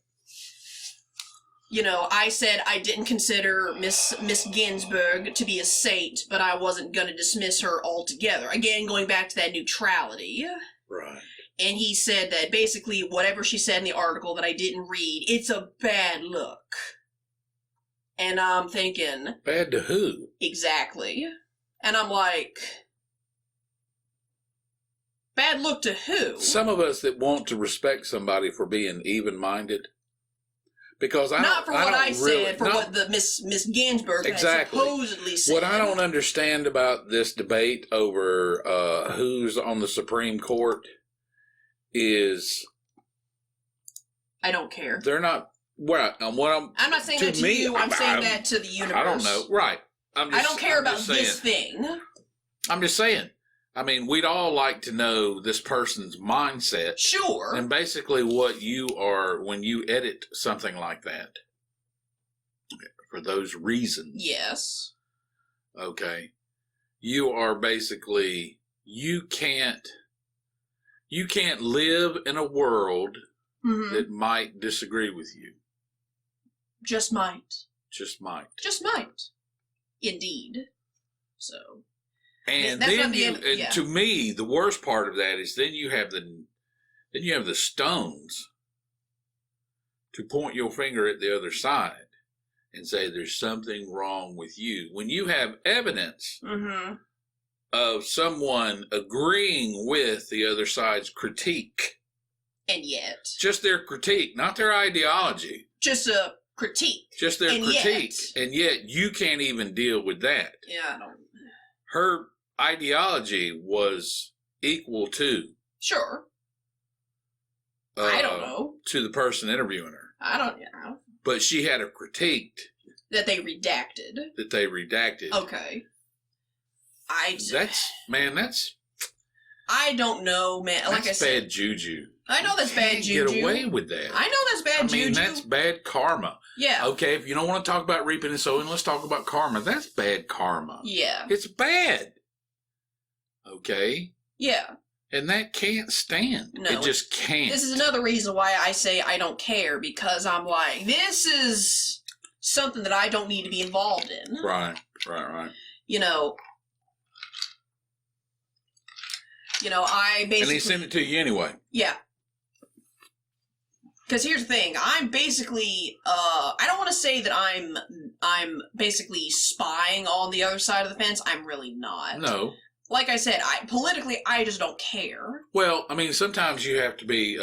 S1: You know, I said I didn't consider Miss Ginsburg to be a saint, but I wasn't going to dismiss her altogether. Again, going back to that neutrality.
S2: Right.
S1: And he said that basically whatever she said in the article that I didn't read, it's a bad look. And I'm thinking...
S2: Bad to who?
S1: Exactly. And I'm like... Bad look to who?
S2: Some of us that want to respect somebody for being even-minded. Because
S1: not for what I said, for what the Miss Ginsburg had supposedly said.
S2: What I don't understand about this debate over who's on the Supreme Court is...
S1: I don't care.
S2: They're not... Well,
S1: I'm not saying that to you. I'm saying that to the universe.
S2: I don't know. Right.
S1: I don't care about this thing.
S2: I'm just saying. I mean, we'd all like to know this person's mindset.
S1: Sure.
S2: And basically what you are when you edit something like that. For those reasons.
S1: Yes.
S2: Okay. You are basically, you can't live in a world that might disagree with you.
S1: Just might.
S2: Just might.
S1: Just might. Indeed. So...
S2: And then to me, the worst part of that is then you have the stones to point your finger at the other side and say there's something wrong with you. When you have evidence of someone agreeing with the other side's critique.
S1: And yet.
S2: Just their critique, not their ideology.
S1: Just a critique.
S2: Just their critique. And yet you can't even deal with that.
S1: Yeah, I don't.
S2: Her ideology was equal to.
S1: Sure. I don't know.
S2: To the person interviewing her.
S1: I don't know.
S2: But she had a critique.
S1: That they redacted. Okay.
S2: That's...
S1: I don't know, man. Like
S2: that's bad juju.
S1: I know that's bad juju.
S2: Get away with that.
S1: I know that's bad juju.
S2: That's bad karma.
S1: Yeah.
S2: Okay, if you don't want to talk about reaping and sowing, let's talk about karma. That's bad karma.
S1: Yeah.
S2: It's bad. Okay?
S1: Yeah.
S2: And that can't stand. No, it just can't.
S1: This is another reason why I say I don't care, because I'm like, this is something that I don't need to be involved in.
S2: Right.
S1: You know, I basically...
S2: And he sent it to you anyway.
S1: Yeah. Because here's the thing, I'm basically, I don't want to say that I'm I'm basically spying on the other side of the fence. I'm really not.
S2: No.
S1: Like I said, politically, I just don't care.
S2: Well, I mean, sometimes you have to be,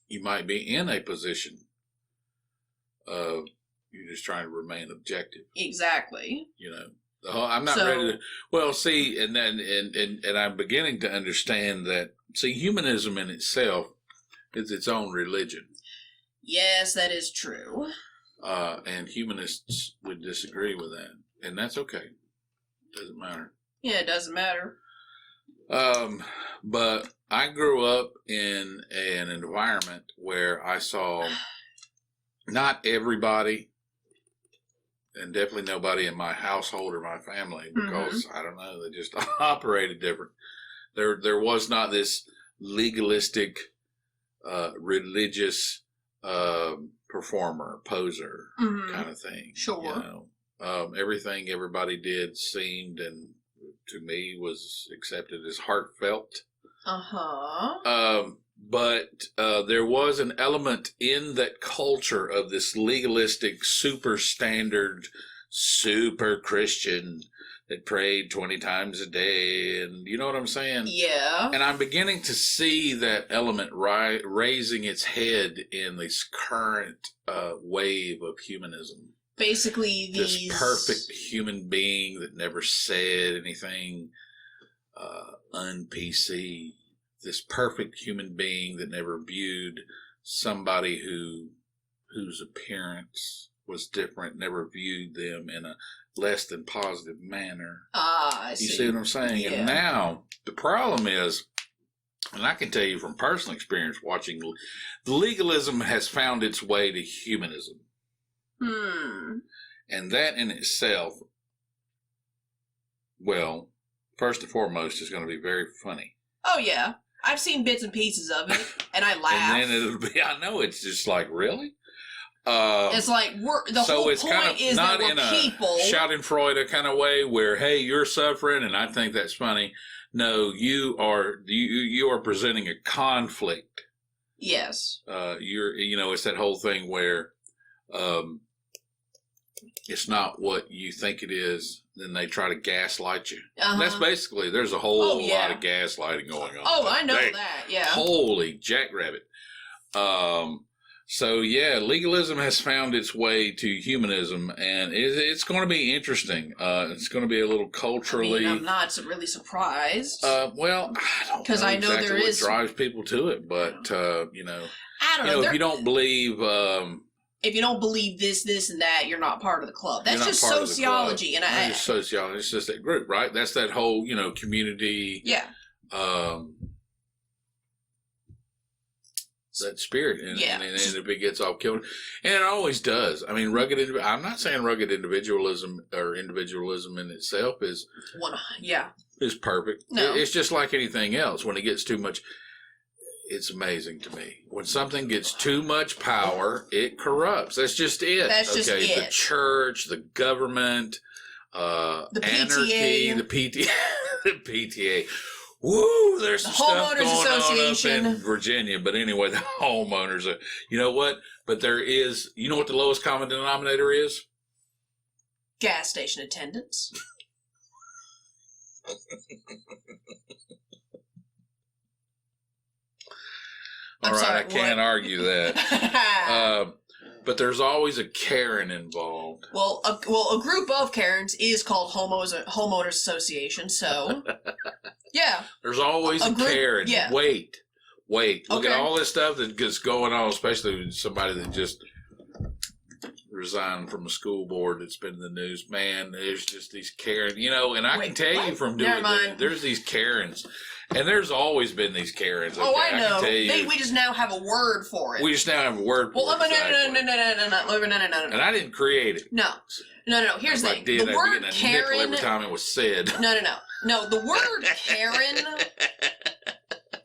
S2: you might be in a position of, you're just trying to remain objective.
S1: Exactly.
S2: You know, I'm not ready to, well, see, and I'm beginning to understand that, see, humanism in itself is its own religion.
S1: Yes, that is true.
S2: And humanists would disagree with that. And that's okay. Doesn't matter.
S1: Yeah, it doesn't matter.
S2: But I grew up in an environment where I saw not everybody, and definitely nobody in my household or my family, because I don't know, they just operated different. There was not this legalistic, religious performer, poser kind of thing.
S1: Sure.
S2: You know, everything everybody did seemed, and to me, was accepted as heartfelt. But there was an element in that culture of this legalistic, super standard, super Christian that prayed 20 times a day, and you know what I'm saying?
S1: Yeah.
S2: And I'm beginning to see that element raising its head in this current wave of humanism.
S1: Basically,
S2: this perfect human being that never said anything un-PC. This perfect human being that never viewed somebody whose appearance was different, never viewed them in a less than positive manner.
S1: I see.
S2: You see what I'm saying?
S1: Yeah.
S2: And now the problem is, and I can tell you from personal experience watching, the legalism has found its way to humanism. And that in itself, well, first and foremost, is going to be very funny.
S1: Oh, yeah. I've seen bits and pieces of it, and I laugh.
S2: And then it'll be, I know, it's just like, really?
S1: It's like, the whole point
S2: kind of
S1: is that we're people.
S2: Schadenfreude kind of way where, hey, you're suffering, and I think that's funny. No, you are presenting a conflict.
S1: Yes.
S2: It's that whole thing where, it's not what you think it is, then they try to gaslight you. That's basically, there's a whole lot of gaslighting going on.
S1: Oh, I know that, yeah.
S2: Holy jackrabbit. So, yeah, legalism has found its way to humanism, and it's going to be interesting. It's going to be a little culturally...
S1: I'm not really surprised.
S2: Well, I don't know
S1: I know
S2: exactly
S1: there
S2: what
S1: is...
S2: drives people to it, but,
S1: I don't know.
S2: If you don't believe...
S1: if you don't believe this, and that, you're not part of the club. That's just sociology. And
S2: it's just sociology. It's just that group, right? That's that whole, community.
S1: Yeah.
S2: That spirit. And if it gets all killed. And it always does. I mean, I'm not saying rugged individualism or individualism in itself is perfect.
S1: No.
S2: It's just like anything else. When it gets too much... It's amazing to me. When something gets too much power, it corrupts. That's just it.
S1: That's just it.
S2: The church, the government,
S1: the
S2: anarchy,
S1: PTA.
S2: the PTA. The PTA. Woo! There's some stuff going on up in Virginia. But anyway, the homeowners are, you know what? But there is, you know what the lowest common denominator is?
S1: Gas station attendants.
S2: All right, I can't argue that. But there's always a Karen involved.
S1: Well, a group of Karens is called Homeowners Association, so... Yeah.
S2: There's always a group, Karen. Yeah. Wait. Look at all this stuff that's going on, especially with somebody that just resigned from a school board that's been in the news. Man, there's just these Karens, and I can tell you from doing that, there's these Karens. And there's always been these Karens. Okay?
S1: Oh, I know.
S2: I can tell you,
S1: we just now have a word for it.
S2: We just now have a word for it.
S1: Well, no.
S2: And I didn't create it.
S1: No. Here's the thing. The word Karen...
S2: every time it was said.
S1: No, the word Karen...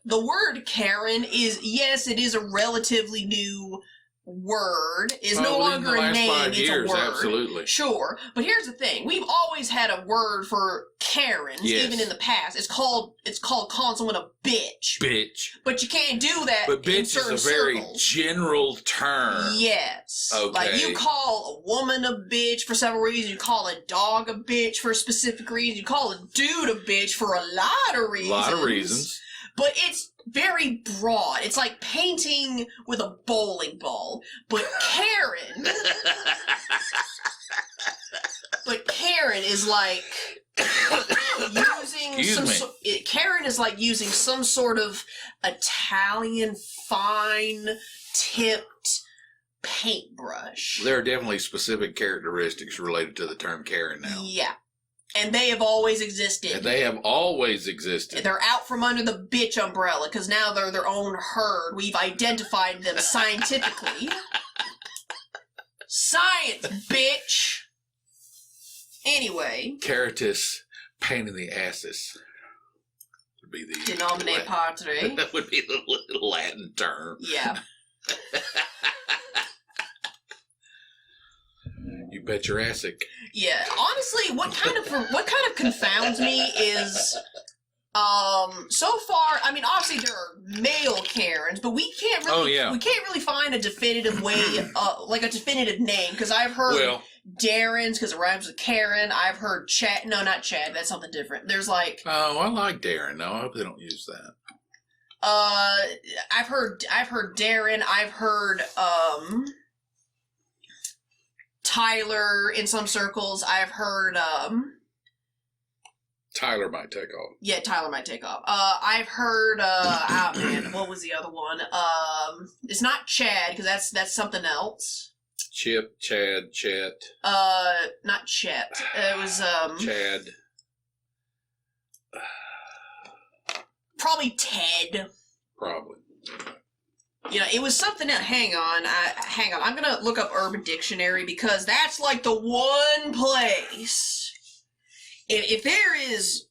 S1: The word Karen is, yes, it is a relatively new word is no
S2: within
S1: longer
S2: the
S1: a
S2: last
S1: name,
S2: 5
S1: it's
S2: years,
S1: a word.
S2: absolutely.
S1: Sure, but here's the thing. We've always had a word for Karens,
S2: Yes.
S1: even in the past. It's called calling someone a bitch.
S2: Bitch.
S1: But you can't do that
S2: But
S1: in
S2: bitch
S1: certain
S2: is a very
S1: circles.
S2: general term.
S1: Yes.
S2: Okay.
S1: Like, you call a woman a bitch for several reasons. You call a dog a bitch for a specific reason. You call a dude a bitch for a lot of reasons.
S2: A lot of reasons.
S1: But it's very broad. It's like painting with a bowling ball. But Karen... but Karen is like... Karen is like using some sort of Italian fine-tipped paintbrush.
S2: There are definitely specific characteristics related to the term Karen now.
S1: Yeah. And they have always existed.
S2: And they have always existed.
S1: They're out from under the bitch umbrella, because now they're their own herd. We've identified them scientifically. Science, bitch! Anyway.
S2: Caritas, pain in the asses. Would be the
S1: Denomine patre.
S2: That would be the Latin term.
S1: Yeah.
S2: You bet your assic.
S1: Yeah. Honestly, what kind of confounds me is, so far, I mean, obviously there are male Karens, but we can't really find a definitive way, like a definitive name, because I've heard Darren's, because it rhymes with Karen. I've heard Chad. No, not Chad. That's something different. There's like...
S2: Oh, I like Darren. No, I hope they don't use that.
S1: I've heard Darren. I've heard, Tyler in some circles. I've heard,
S2: Tyler might take off.
S1: Yeah, Tyler might take off. I've heard, oh man, what was the other one? It's not Chad, because that's something else.
S2: Chip, Chad, Chet.
S1: Not Chet. It was,
S2: Chad.
S1: Probably Ted.
S2: Probably.
S1: You know, it was something else. Hang on. I'm gonna look up Urban Dictionary, because that's like the one place. If there is...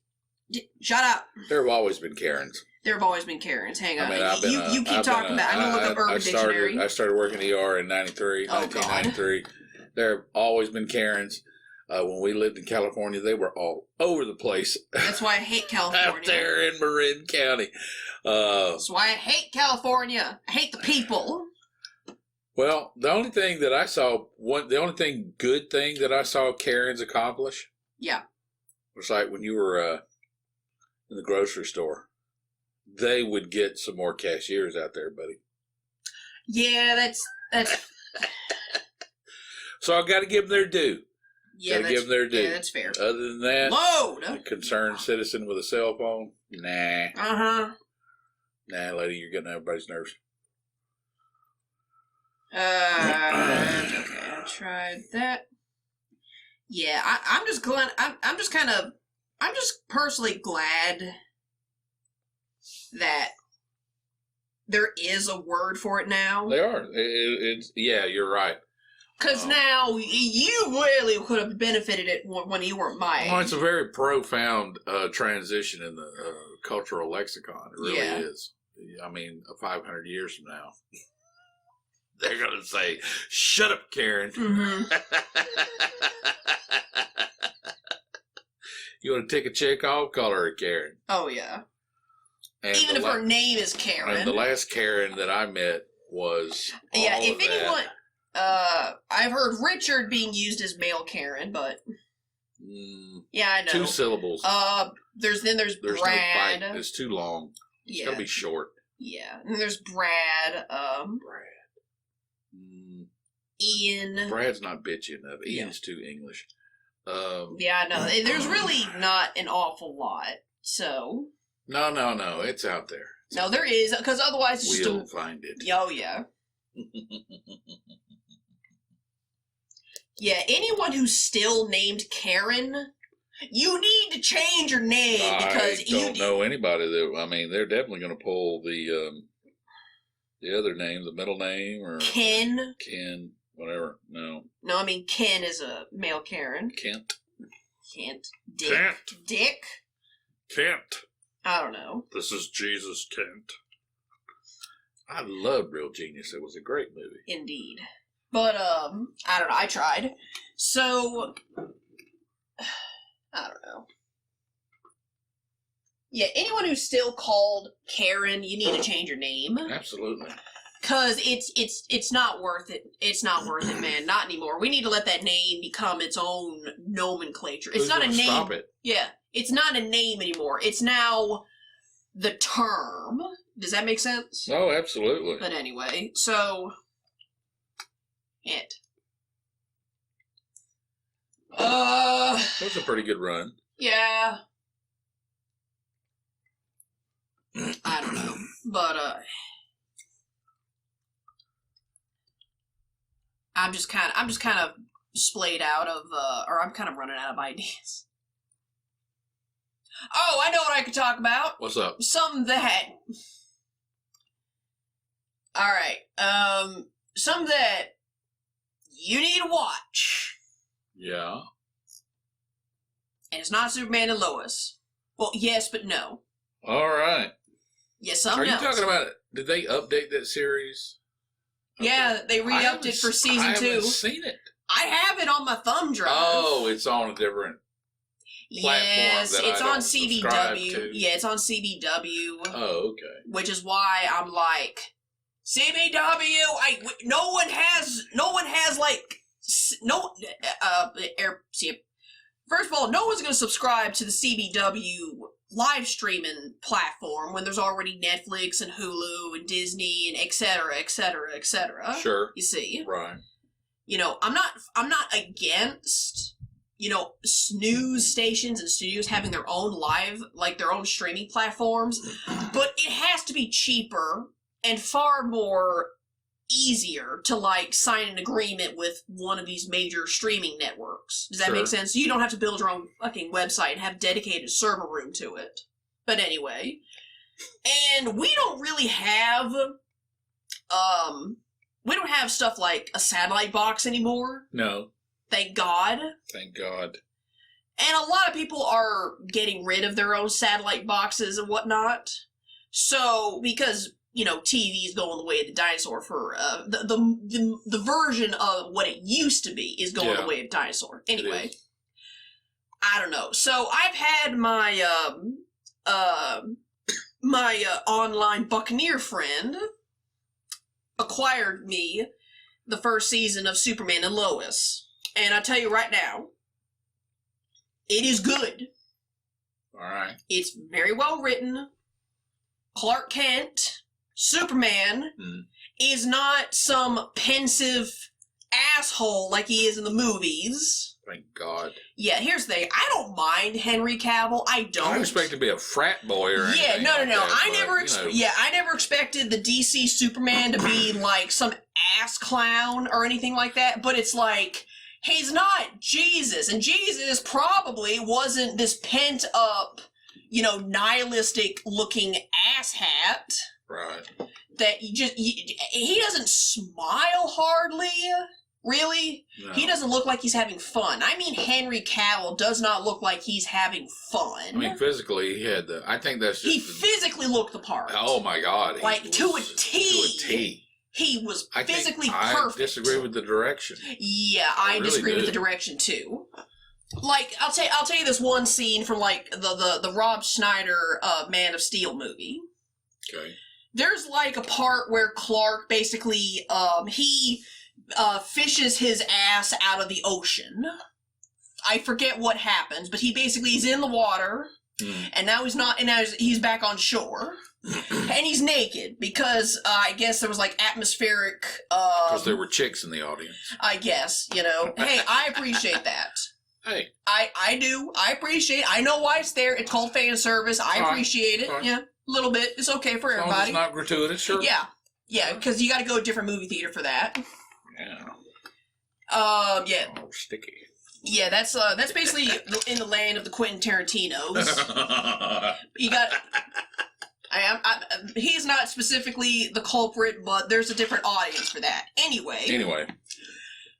S1: Shut up.
S2: There have always been Karens.
S1: There have always been Karens. Hang on.
S2: I mean,
S1: you keep talking about it. I'm going to look up Urban Dictionary.
S2: I started working ER in 1993. There have always been Karens. When we lived in California, they were all over the place.
S1: That's why I hate California.
S2: Out there in Marin County.
S1: That's why I hate California. I hate the people.
S2: Well, the only thing that I saw, good thing that I saw Karens accomplish.
S1: Yeah.
S2: Was like when you were in the grocery store. They would get some more cashiers out there, buddy.
S1: Yeah, that's...
S2: So I got to give them their due.
S1: Yeah,
S2: got to give them their due.
S1: Yeah, that's fair.
S2: Other than that,
S1: load.
S2: A concerned citizen with a cell phone, nah. Nah, lady, you're getting everybody's nerves.
S1: Okay, I tried that. Yeah, I'm just glad. I'm just personally glad that there is a word for it now.
S2: They are. It's you're right.
S1: Because now you really could have benefited it when you weren't my age.
S2: Well, it's a very profound transition in the cultural lexicon. It really is. I mean, 500 years from now, they're going to say, "Shut up, Karen."
S1: Mm-hmm.
S2: You want to take a chick off? Call her a Karen.
S1: Oh, yeah.
S2: And
S1: even if her name is Karen.
S2: And the last Karen that I met was
S1: if anyone... I've heard Richard being used as male Karen, but... yeah, I know.
S2: 2 syllables.
S1: There's Brad.
S2: No bite. It's too long. It's gotta be short.
S1: Yeah. And there's Brad. Ian.
S2: Brad's not bitchy enough. Ian's too English.
S1: Yeah, I know. There's really not an awful lot, so...
S2: No. It's out there.
S1: No, there is, because otherwise it's
S2: we'll find it.
S1: Oh, yeah. Yeah, anyone who's still named Karen, you need to change your name, because
S2: I don't know anybody that... I mean, they're definitely going to pull the other name, the middle name, or...
S1: Ken,
S2: whatever. No,
S1: I mean, Ken is a male Karen.
S2: Kent.
S1: Dick.
S2: Kent.
S1: I don't know.
S2: This is Jesus Kent. I loved Real Genius. It was a great movie.
S1: Indeed. But, I don't know. I tried. So, I don't know. Yeah, anyone who's still called Karen, you need to change your name.
S2: Absolutely.
S1: Cause it's not worth it. It's not worth it, man. Not anymore. We need to let that name become its own nomenclature. It's
S2: Who's
S1: not a
S2: gonna
S1: name.
S2: Stop it.
S1: Yeah, it's not a name anymore. It's now the term. Does that make sense?
S2: Oh, absolutely.
S1: But anyway, so it.
S2: That was a pretty good run.
S1: Yeah. I don't know, but I'm just kind of splayed out of, or I'm kind of running out of ideas. Oh, I know what I could talk about.
S2: What's up?
S1: Something that. All right. Something that you need to watch.
S2: Yeah.
S1: And it's not Superman and Lois. Well, yes, but no.
S2: All right.
S1: Yes, something
S2: Are you
S1: else.
S2: talking about? Did they update that series?
S1: Yeah, they re-upped it for season 2.
S2: I haven't seen it.
S1: I have it on my thumb drive.
S2: Oh, it's on a different platform.
S1: Yes,
S2: that
S1: it's
S2: I
S1: on
S2: don't subscribe
S1: CBW.
S2: to.
S1: Yeah, it's on CBW.
S2: Oh, okay.
S1: Which is why I'm like, CBW. No one has like see. First of all, no one's going to subscribe to the CBW live streaming platform when there's already Netflix and Hulu and Disney and et cetera, et cetera, et cetera.
S2: Sure.
S1: You see,
S2: Right.
S1: You know, I'm not against, you know, news stations and studios having their own live, like their own streaming platforms, but it has to be cheaper and far more easier to like sign an agreement with one of these major streaming networks. Does that make sense? You don't have to build your own fucking website and have dedicated server room to it. But anyway, and we don't really have stuff like a satellite box anymore.
S2: No.
S1: Thank God.
S2: Thank God.
S1: And a lot of people are getting rid of their own satellite boxes and whatnot. So, because, you know, TV is going the way of the dinosaur for, the version of what it used to be is going the way of dinosaur. Anyway. I don't know. So, I've had my, online Buccaneer friend acquired me the first season of Superman and Lois. And I tell you right now, it is good.
S2: All right.
S1: It's very well written. Clark Kent, Superman, is not some pensive asshole like he is in the movies.
S2: Thank God.
S1: Yeah, here's the thing. I don't mind Henry Cavill. I don't.
S2: I don't expect to be a frat boy or anything.
S1: Yeah, no.
S2: That,
S1: I never expected the DC Superman to be like some ass clown or anything like that. But it's like, he's not Jesus, and Jesus probably wasn't this pent up, you know, nihilistic looking asshat.
S2: Right.
S1: That he doesn't smile hardly. Really? No. He doesn't look like he's having fun. I mean, Henry Cavill does not look like he's having fun.
S2: I mean, physically, he had I think that's just...
S1: He physically looked the part.
S2: Oh, my God.
S1: Like, to a T.
S2: To a T.
S1: He was physically perfect.
S2: I disagree with the direction.
S1: Yeah, I really disagree with the direction, too. Like, I'll tell you this one scene from, like, the Rob Schneider Man of Steel movie.
S2: Okay.
S1: There's, like, a part where Clark basically, he... fishes his ass out of the ocean. I forget what happens, but he basically is in the water, and now he's not, and now he's back on shore, and he's naked because I guess there was like atmospheric.
S2: Because there were chicks in the audience.
S1: I guess, you know. Hey, I appreciate that.
S2: Hey,
S1: I do. I appreciate. I know why it's there. It's called fan service. I appreciate it. Yeah, a little bit. It's okay for everybody.
S2: It's not gratuitous, sure.
S1: Yeah, because you got to go to a different movie theater for that.
S2: Yeah.
S1: Yeah.
S2: Oh, sticky.
S1: Yeah, that's basically in the land of the Quentin Tarantinos. You got. He's not specifically the culprit, but there's a different audience for that. Anyway.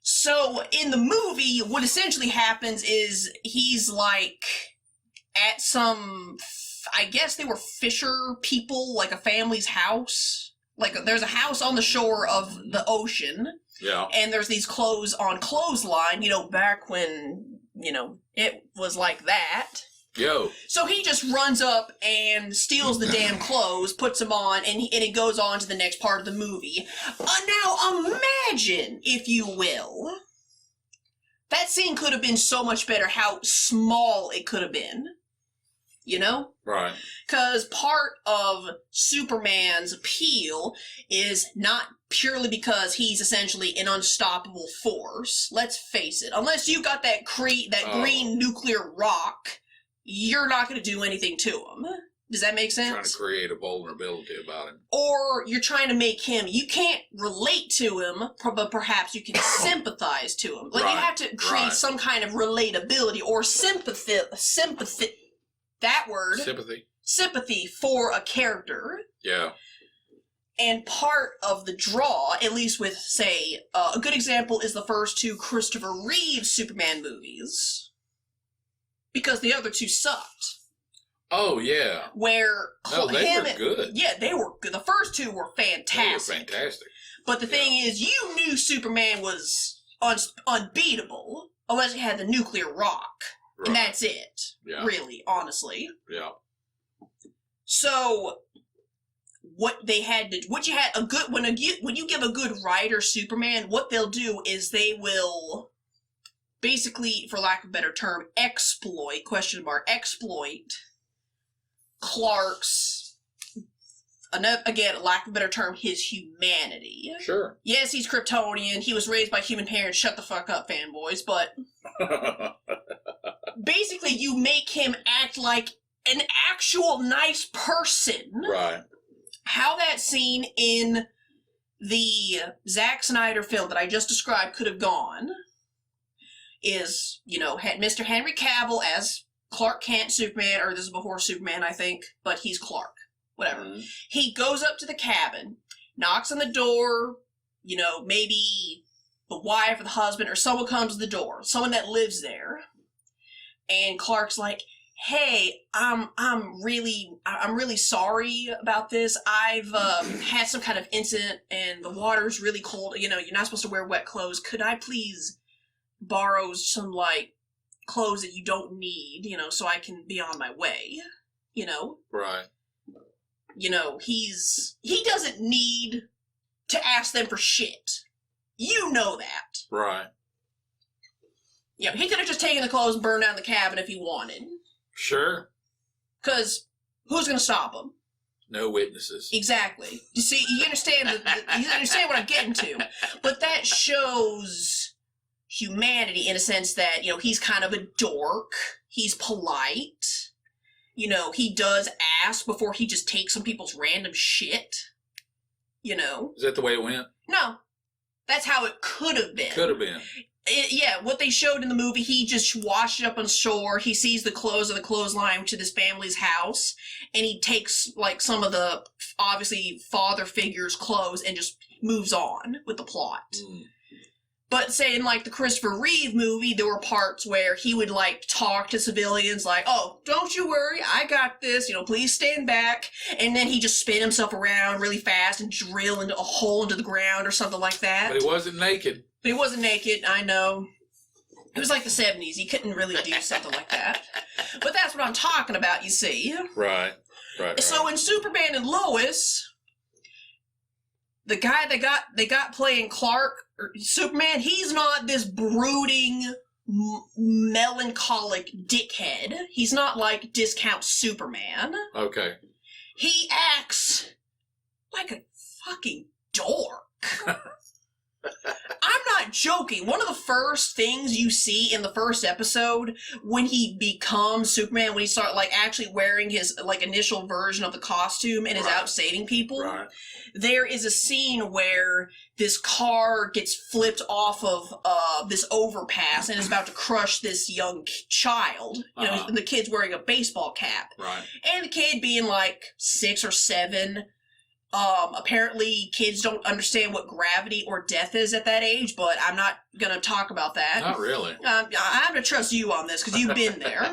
S1: So in the movie, what essentially happens is he's like at some, I guess they were fisher people, like a family's house. Like, there's a house on the shore of the ocean,
S2: Yeah.
S1: and there's these clothes on clothesline, back when, it was like that.
S2: Yo.
S1: So he just runs up and steals the damn clothes, puts them on, and it goes on to the next part of the movie. Now imagine, if you will, that scene could have been so much better, how small it could have been.
S2: Right.
S1: Because part of Superman's appeal is not purely because he's essentially an unstoppable force. Let's face it. Unless you got that green nuclear rock, you're not going to do anything to him. Does that make sense?
S2: Trying to create a vulnerability about him.
S1: Or you're trying to make him, you can't relate to him, but perhaps you can sympathize to him. Like, you have to create some kind of relatability or sympathy, that word. Sympathy for a character.
S2: Yeah.
S1: And part of the draw, at least with, say, a good example is the first 2 Christopher Reeve Superman movies. Because the other 2 sucked.
S2: Oh, yeah.
S1: Where...
S2: No, they were good.
S1: Yeah, they were good. The first 2 were fantastic.
S2: They were fantastic.
S1: But the thing is, you knew Superman was unbeatable, unless he had the nuclear rock. Right. And that's it. Yeah. Really, honestly.
S2: Yeah.
S1: So... when you give a good writer Superman, what they'll do is they will... basically, for lack of a better term, exploit Clark's, again, lack of a better term, his humanity.
S2: Sure.
S1: Yes, he's Kryptonian, he was raised by human parents, shut the fuck up, fanboys, but basically you make him act like an actual nice person.
S2: Right.
S1: How that scene in the Zack Snyder film that I just described could have gone is, had Mr. Henry Cavill as Clark Kent Superman, or this is before Superman, I think, but he's Clark. Whatever. Mm-hmm. He goes up to the cabin, knocks on the door, maybe the wife or the husband or someone comes to the door, someone that lives there, and Clark's like, hey, I'm really sorry about this. I've had some kind of incident and the water's really cold. You're not supposed to wear wet clothes. Could I please borrow some, clothes that you don't need, so I can be on my way,
S2: Right.
S1: He doesn't need to ask them for shit. You know that.
S2: Right.
S1: Yeah, he could have just taken the clothes and burned down the cabin if he wanted.
S2: Sure.
S1: Because who's going to stop him?
S2: No witnesses.
S1: Exactly. You see, you understand what I'm getting to. But that shows humanity in a sense that, he's kind of a dork. He's polite. He does ask before he just takes some people's random shit. Is
S2: that the way it went?
S1: No. That's how it could have been.
S2: Could have been.
S1: What they showed in the movie, he just washed up on shore, he sees the clothes on the clothesline to this family's house, and he takes, some of the, obviously, father figure's clothes and just moves on with the plot. Mm. But, say, in, the Christopher Reeve movie, there were parts where he would, talk to civilians, oh, don't you worry, I got this, please stand back, and then he just spin himself around really fast and drill into a hole into the ground or something like that.
S2: But he wasn't naked.
S1: He wasn't naked, I know. It was like the 70s. He couldn't really do something like that. But that's what I'm talking about, you see.
S2: Right.
S1: So in Superman and Lois, the guy they got playing Clark, or Superman, he's not this brooding, melancholic dickhead. He's not like discount Superman.
S2: Okay.
S1: He acts like a fucking dork. I'm not joking. One of the first things you see in the first episode when he becomes Superman, when he starts actually wearing his initial version of the costume and is out saving people, there is a scene where this car gets flipped off of this overpass and is about to crush this young child. And the kid's wearing a baseball cap.
S2: Right.
S1: And the kid being 6 or 7. Apparently kids don't understand what gravity or death is at that age, but I'm not going to talk about that.
S2: Not really.
S1: I'm going to trust you on this because you've been there.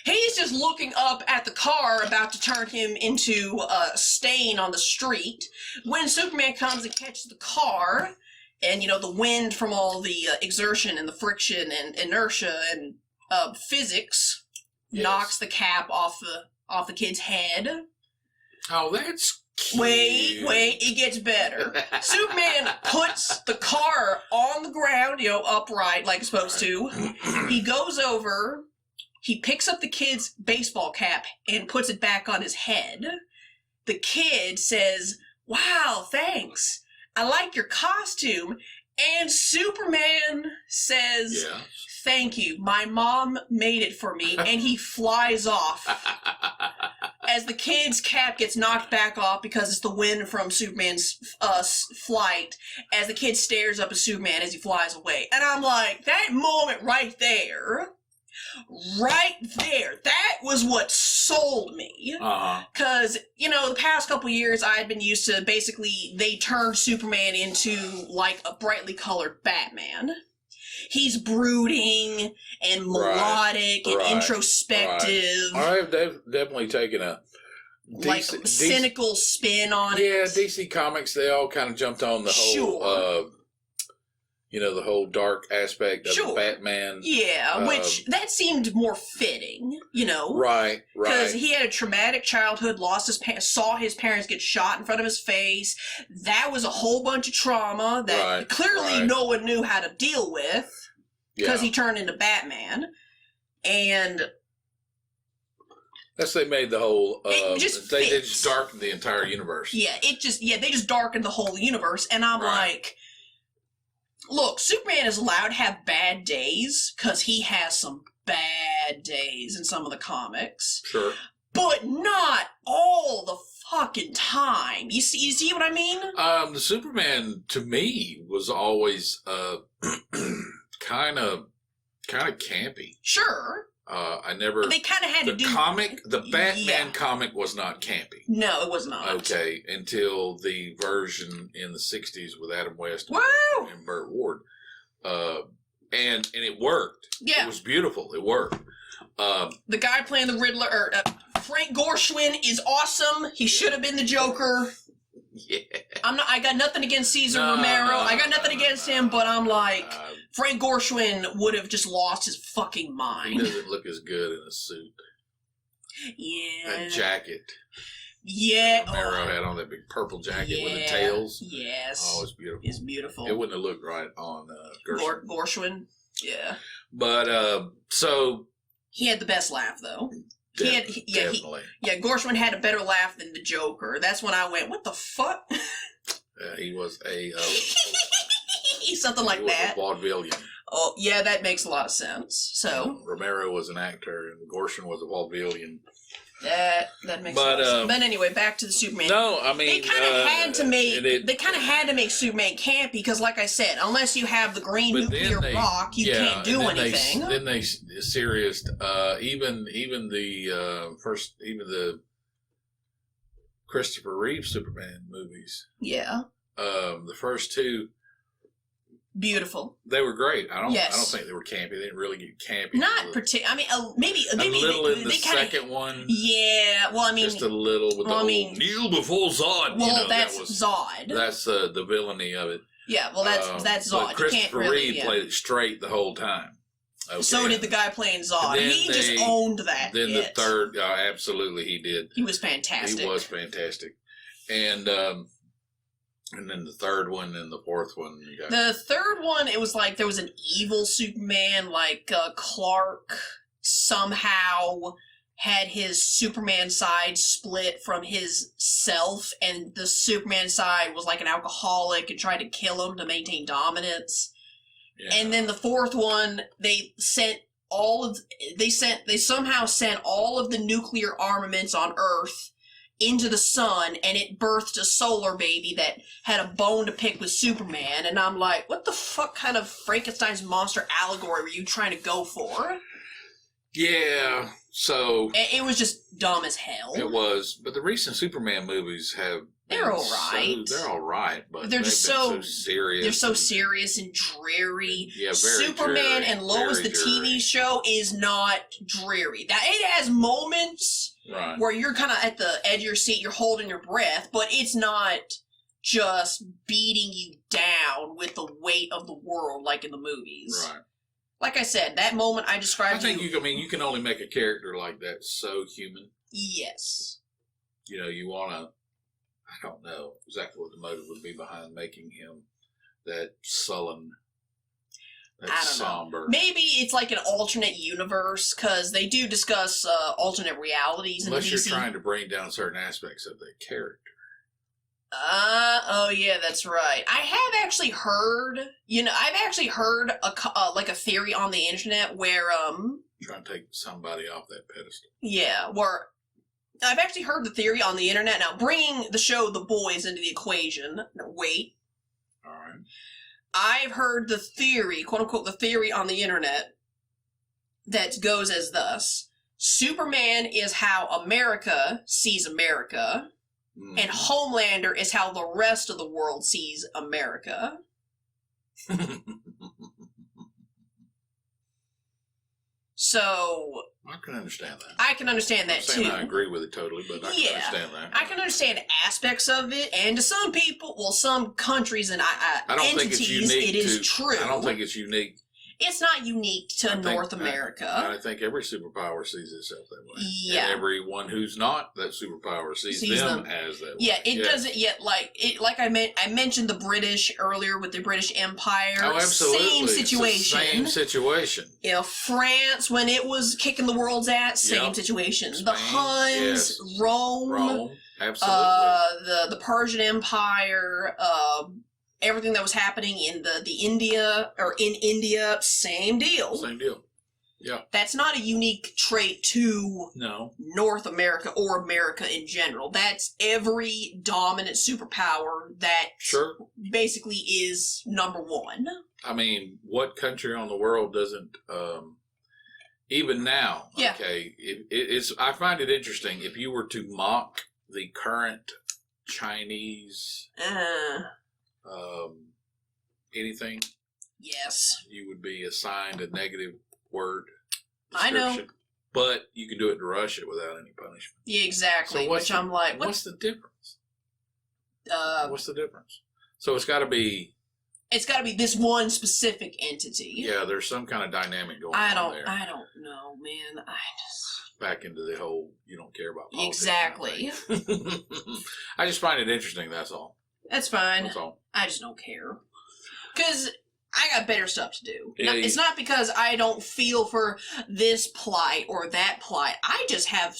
S1: He's just looking up at the car about to turn him into a stain on the street when Superman comes and catches the car, and, you know, the wind from all the exertion and the friction and inertia and physics knocks the cap off the kid's head.
S2: Oh, that's cute.
S1: Wait, it gets better. Superman puts the car on the ground, you know, upright like it's supposed to. He goes over, he picks up the kid's baseball cap and puts it back on his head. The kid says, "Wow, thanks. I like your costume." And Superman says, "Thank you. My mom made it for me." And he flies off. As the kid's cap gets knocked back off because it's the wind from Superman's flight, as the kid stares up at Superman as he flies away. And I'm like, that moment right there, that was what sold me. Because, you know, the past couple years I had been used to basically they turned Superman into like a brightly colored Batman. He's brooding and melodic and introspective.
S2: I've definitely taken a
S1: cynical spin on it.
S2: Yeah, DC Comics, they all kind of jumped on the whole, you know, the whole dark aspect of the Batman.
S1: Yeah, which that seemed more fitting, you know.
S2: Right.
S1: Because he had a traumatic childhood, saw his parents get shot in front of his face. That was a whole bunch of trauma that clearly no one knew how to deal with because he turned into Batman. And
S2: they made the whole,
S1: they
S2: just darkened the entire universe.
S1: Yeah, they just darkened the whole universe. And I'm like, look, Superman is allowed to have bad days because he has some bad days in some of the comics.
S2: Sure.
S1: But not all the fucking time. You see what I mean?
S2: The Superman, to me, was always kind of campy.
S1: Sure.
S2: They
S1: kind of had to do
S2: the Batman comic was not campy.
S1: No, it was not.
S2: Okay, until the version in the 60s with Adam West and Burt Ward. And it worked. Yeah. It was beautiful. It worked.
S1: The guy playing the Riddler, Frank Gorshin, is awesome. He should have been the Joker.
S2: Yeah.
S1: I got nothing against Cesar Romero. I got nothing against him, but I'm like, Frank Gorshin would have just lost his fucking mind.
S2: He doesn't look as good in a suit.
S1: Yeah.
S2: A jacket.
S1: Yeah.
S2: Romero had on that big purple jacket with the tails.
S1: Yes.
S2: Oh, it's beautiful.
S1: It's beautiful.
S2: It wouldn't have looked right on
S1: Gorshin. Yeah.
S2: But, so...
S1: He had the best laugh, though.
S2: Definitely.
S1: Gorshin had a better laugh than the Joker. That's when I went, what the fuck?
S2: He was a...
S1: something like that.
S2: He was a vaudevillian.
S1: Oh, yeah, that makes a lot of sense. So...
S2: Romero was an actor, and Gorshin was a vaudevillian.
S1: That makes sense. But anyway, back to the Superman.
S2: No, I mean...
S1: They kind of had to make Superman campy, because like I said, unless you have the green nuclear rock, you can't do anything.
S2: Then they serious even the Christopher Reeve Superman movies.
S1: Yeah.
S2: The first two,
S1: beautiful.
S2: They were great. I don't think they were campy. They didn't really get campy.
S1: Not particularly. I mean, maybe
S2: a little in the second one.
S1: Yeah. Well, I mean,
S2: just a little with kneel before Zod.
S1: Well, that's Zod.
S2: That's the villainy of it.
S1: Yeah. Well, that's Zod.
S2: But Christopher Reeve played it straight the whole time. Okay.
S1: So did the guy playing Zod. He just owned that.
S2: Then the third, absolutely, he did.
S1: He was fantastic.
S2: He was fantastic, and then the third one and the fourth one.
S1: The third one, it was like there was an evil Superman, like Clark somehow had his Superman side split from his self, and the Superman side was like an alcoholic and tried to kill him to maintain dominance. Yeah. And then the fourth one, they somehow sent all of the nuclear armaments on Earth into the sun, and it birthed a solar baby that had a bone to pick with Superman. And I'm like, what the fuck kind of Frankenstein's monster allegory were you trying to go for?
S2: Yeah, so...
S1: It was just dumb as hell.
S2: It was, but the recent Superman movies have
S1: They're all right.
S2: They're all right, but
S1: they're just so
S2: serious.
S1: They're so serious and dreary.
S2: Yeah, very
S1: Superman
S2: dreary,
S1: and Lois, the TV show, is not dreary. That it has moments where you're kind of at the edge of your seat, you're holding your breath, but it's not just beating you down with the weight of the world like in the movies.
S2: Right.
S1: Like I said, that moment I described.
S2: I think you can only make a character like that so human.
S1: Yes.
S2: You know, you want to. I don't know exactly what the motive would be behind making him that sullen, that somber.
S1: Know. Maybe it's like an alternate universe, because they do discuss alternate realities.
S2: Unless
S1: in
S2: you're
S1: DC.
S2: trying to bring down certain aspects of that character.
S1: Oh yeah, that's right. I have actually heard, I've actually heard like a theory on the internet where
S2: trying to take somebody off that pedestal.
S1: Yeah, where I've actually heard the theory on the internet. Now, bringing the show The Boys into the equation. No, wait.
S2: All right.
S1: I've heard the theory, quote unquote, the theory on the internet that goes as thus: Superman is how America sees America. Mm-hmm. And Homelander is how the rest of the world sees America. So
S2: I can understand that.
S1: I can understand that too.
S2: I agree with it totally, but I can understand that.
S1: I can understand aspects of it, and to some people, well, some countries and
S2: I don't
S1: entities,
S2: think it's unique
S1: it is true.
S2: I don't think it's unique.
S1: It's not unique to North America.
S2: I think every superpower sees itself that way.
S1: Yeah.
S2: And everyone who's not that superpower sees them as that way.
S1: Yeah, it doesn't yet, like I mentioned the British earlier with the British Empire.
S2: Oh, absolutely.
S1: Same situation.
S2: Same situation.
S1: France, when it was kicking the world's ass, same situation. Spain, the Huns, Rome. Absolutely. The Persian Empire, everything that was happening in in India, same deal.
S2: Same deal. Yeah.
S1: That's not a unique trait to North America or America in general. That's every dominant superpower that basically is number one.
S2: I mean, what country on the world doesn't, even now, okay, I find it interesting if you were to mock the current Chinese anything,
S1: yes,
S2: you would be assigned a negative word
S1: description. I know,
S2: but you can do it to Russia without any punishment.
S1: Yeah, exactly. So I'm like,
S2: what's the difference? What's the difference? So it's got to be
S1: this one specific entity.
S2: Yeah, there's some kind of dynamic going on there.
S1: I don't know, man.
S2: Back into the whole you don't care about politics.
S1: Exactly.
S2: I just find it interesting. That's all.
S1: That's fine.
S2: That's all.
S1: I just don't care. Because I got better stuff to do.
S2: Yeah,
S1: it's not because I don't feel for this plight or that plight. I just have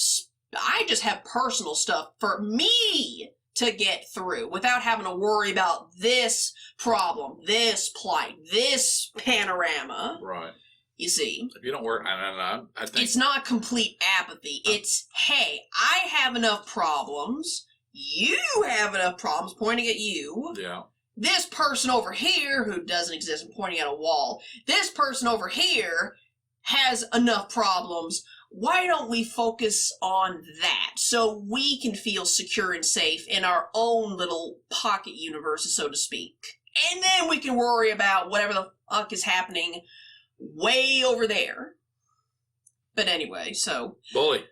S1: personal stuff for me to get through without having to worry about this problem, this plight, this panorama.
S2: Right.
S1: You see?
S2: If you don't work, I think
S1: it's not complete apathy. It's, hey, I have enough problems. You have enough problems, pointing at you.
S2: Yeah.
S1: This person over here, who doesn't exist, and pointing at a wall, this person over here has enough problems. Why don't we focus on that so we can feel secure and safe in our own little pocket universes, so to speak? And then we can worry about whatever the fuck is happening way over there. But anyway, so...
S2: Bully.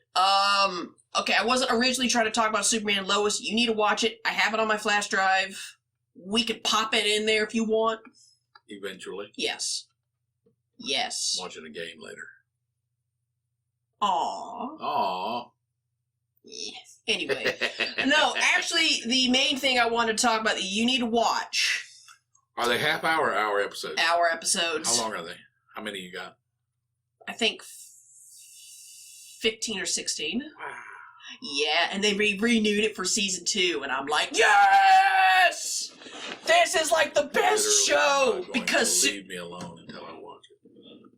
S1: Okay, I wasn't originally trying to talk about Superman and Lois. You need to watch it. I have it on my flash drive. We could pop it in there if you want.
S2: Eventually.
S1: Yes. Yes.
S2: Watching a game later.
S1: Aww. Yeah. Anyway. No, actually, the main thing I wanted to talk about that you need to watch.
S2: Are they half-hour or hour episodes?
S1: Hour episodes.
S2: How long are they? How many you got?
S1: I think 15 or 16. Wow. Yeah, and they renewed it for season 2, and I'm like, yes! This is like the best show! Because
S2: leave me alone until I watch it.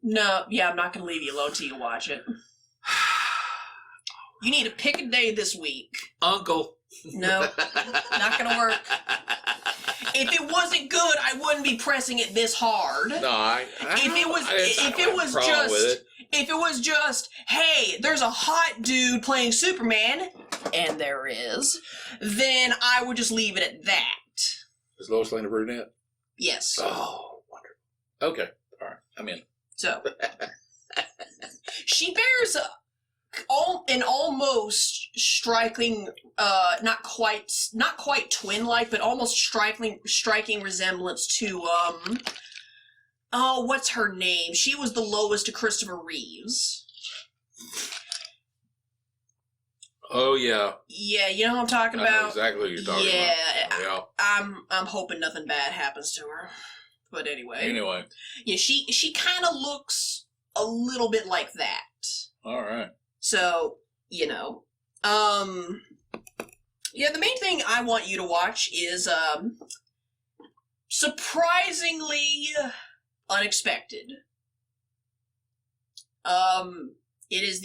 S1: No, yeah, I'm not going to leave you alone till you watch it. You need to pick a day this week.
S2: Uncle.
S1: No, not going to work. If it wasn't good, I wouldn't be pressing it this hard.
S2: No,
S1: if it was just, hey, there's a hot dude playing Superman, and there is, then I would just leave it at that.
S2: Is Lois Lane a brunette?
S1: Yes.
S2: Oh, wonderful. Okay. All right. I'm in.
S1: So, she bears an almost striking, not quite twin-like, but almost striking resemblance to, oh, what's her name? She was the Lois to Christopher Reeves.
S2: Oh, yeah.
S1: Yeah, you know what I'm talking
S2: I know
S1: about?
S2: exactly what you're talking about. Yeah.
S1: I'm hoping nothing bad happens to her. But anyway. Yeah, she kind of looks a little bit like that.
S2: All right.
S1: So, you know. Yeah, the main thing I want you to watch is, surprisingly unexpected. It is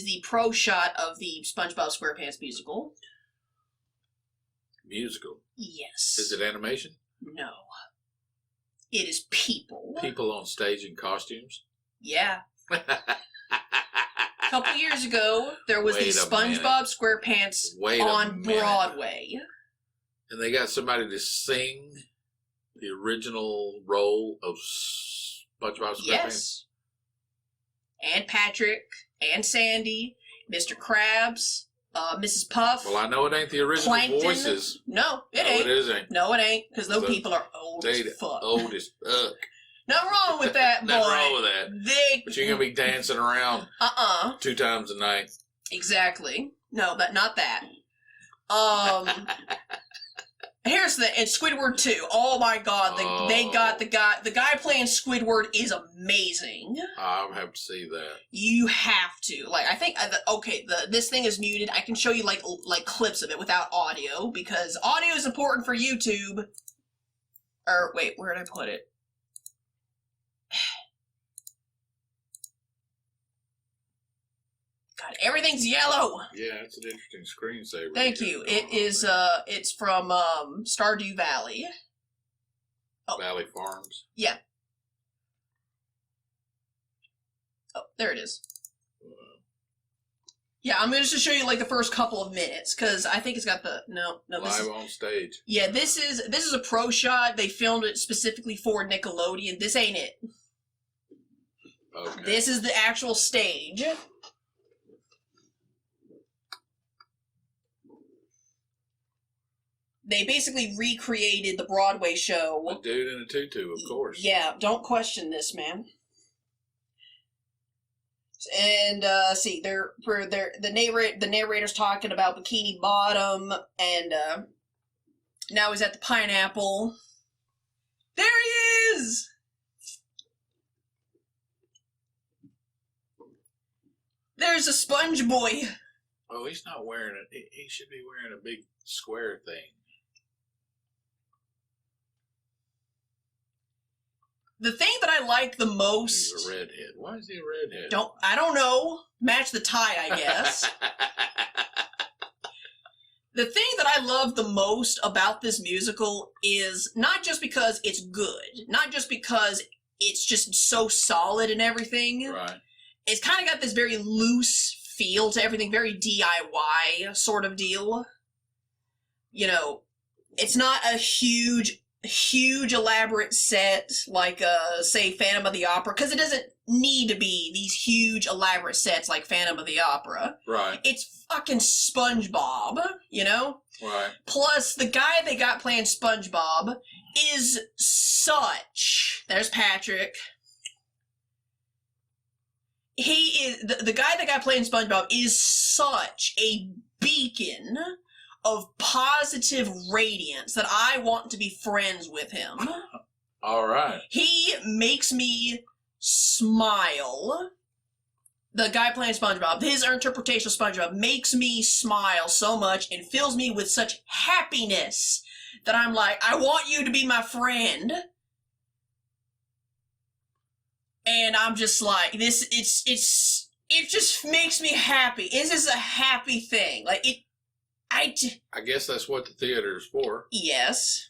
S1: the pro shot of the SpongeBob SquarePants musical.
S2: Musical?
S1: Yes.
S2: Is it animation?
S1: No. It is people.
S2: People on stage in costumes?
S1: Yeah. A couple years ago, there was the SpongeBob SquarePants on Broadway.
S2: And they got somebody to sing the original role of SpongeBob SquarePants?
S1: Yes. And Patrick, and Sandy, Mr. Krabs, Mrs. Puff.
S2: Well, I know it ain't the original
S1: Plankton.
S2: voices.
S1: No, it ain't.
S2: No, it isn't.
S1: No, it ain't, because those people are old as fuck.
S2: Old as fuck.
S1: Nothing wrong with that, boy.
S2: Nothing wrong with that. But you're going to be dancing around 2 times a night.
S1: Exactly. No, but not that. Here's the and Squidward 2. Oh my god, they got the guy playing Squidward is amazing.
S2: I'll have to see that.
S1: You have to. Like, I think this thing is muted. I can show you like clips of it without audio because audio is important for YouTube. Or wait, where did I put it? God, everything's yellow.
S2: Yeah, it's an interesting screensaver.
S1: Thank you. It is it's from Stardew Valley.
S2: Oh. Valley Farms.
S1: Yeah. Oh, there it is. Yeah, I'm going to just show you like the first couple of minutes because I think it's got the
S2: live on stage.
S1: Yeah, this is a pro shot. They filmed it specifically for Nickelodeon. This ain't it.
S2: Okay.
S1: This is the actual stage. They basically recreated the Broadway show.
S2: A dude in a tutu, of course.
S1: Yeah, don't question this, man. And see, the narrator's talking about Bikini Bottom, and now he's at the pineapple. There he is. There's a Sponge Boy.
S2: Oh, he's not wearing it. He should be wearing a big square thing.
S1: The thing that I like the most...
S2: He's a redhead. Why is he a redhead?
S1: I don't know. Match the tie, I guess. The thing that I love the most about this musical is not just because it's good, not just because it's just so solid and everything.
S2: Right.
S1: It's kind of got this very loose feel to everything, very DIY sort of deal. You know, it's not a huge elaborate set like say Phantom of the Opera, because it doesn't need to be these huge elaborate sets like Phantom of the Opera.
S2: Right.
S1: It's fucking SpongeBob, you know?
S2: Right.
S1: Plus the guy they got playing SpongeBob is such... There's Patrick. He is... The guy that got playing SpongeBob is such a beacon of positive radiance that I want to be friends with him.
S2: All right.
S1: He makes me smile. The guy playing SpongeBob, his interpretation of SpongeBob makes me smile so much and fills me with such happiness that I'm like, I want you to be my friend. And I'm just like, it just makes me happy. It's just a happy thing. Like, I
S2: guess that's what the theater is for.
S1: Yes.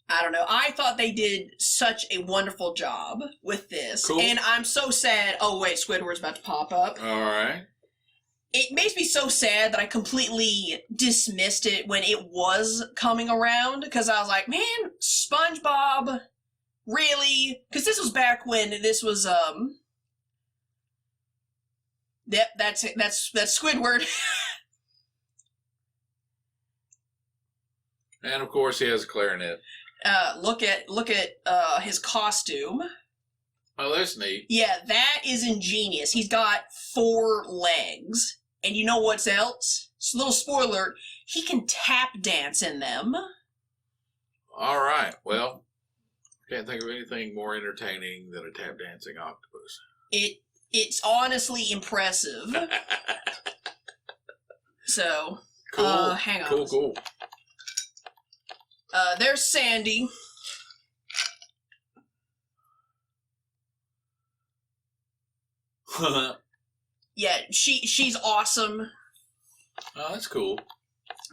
S1: I don't know. I thought they did such a wonderful job with this.
S2: Cool.
S1: And I'm so sad. Oh, wait, Squidward's about to pop up.
S2: All right.
S1: it makes me so sad that I completely dismissed it when it was coming around, because I was like, man, SpongeBob, really? Because this was back when this was, yep, that's Squidward.
S2: And of course he has a clarinet.
S1: Look at his costume.
S2: Oh, that's neat.
S1: Yeah, that is ingenious. He's got 4 legs. And you know what's else? Just a little spoiler, he can tap dance in them.
S2: All right. Well, can't think of anything more entertaining than a tap dancing octopus.
S1: It's honestly impressive. So,
S2: Cool.
S1: hang on.
S2: Cool.
S1: There's Sandy. Yeah, she's awesome.
S2: Oh, that's cool.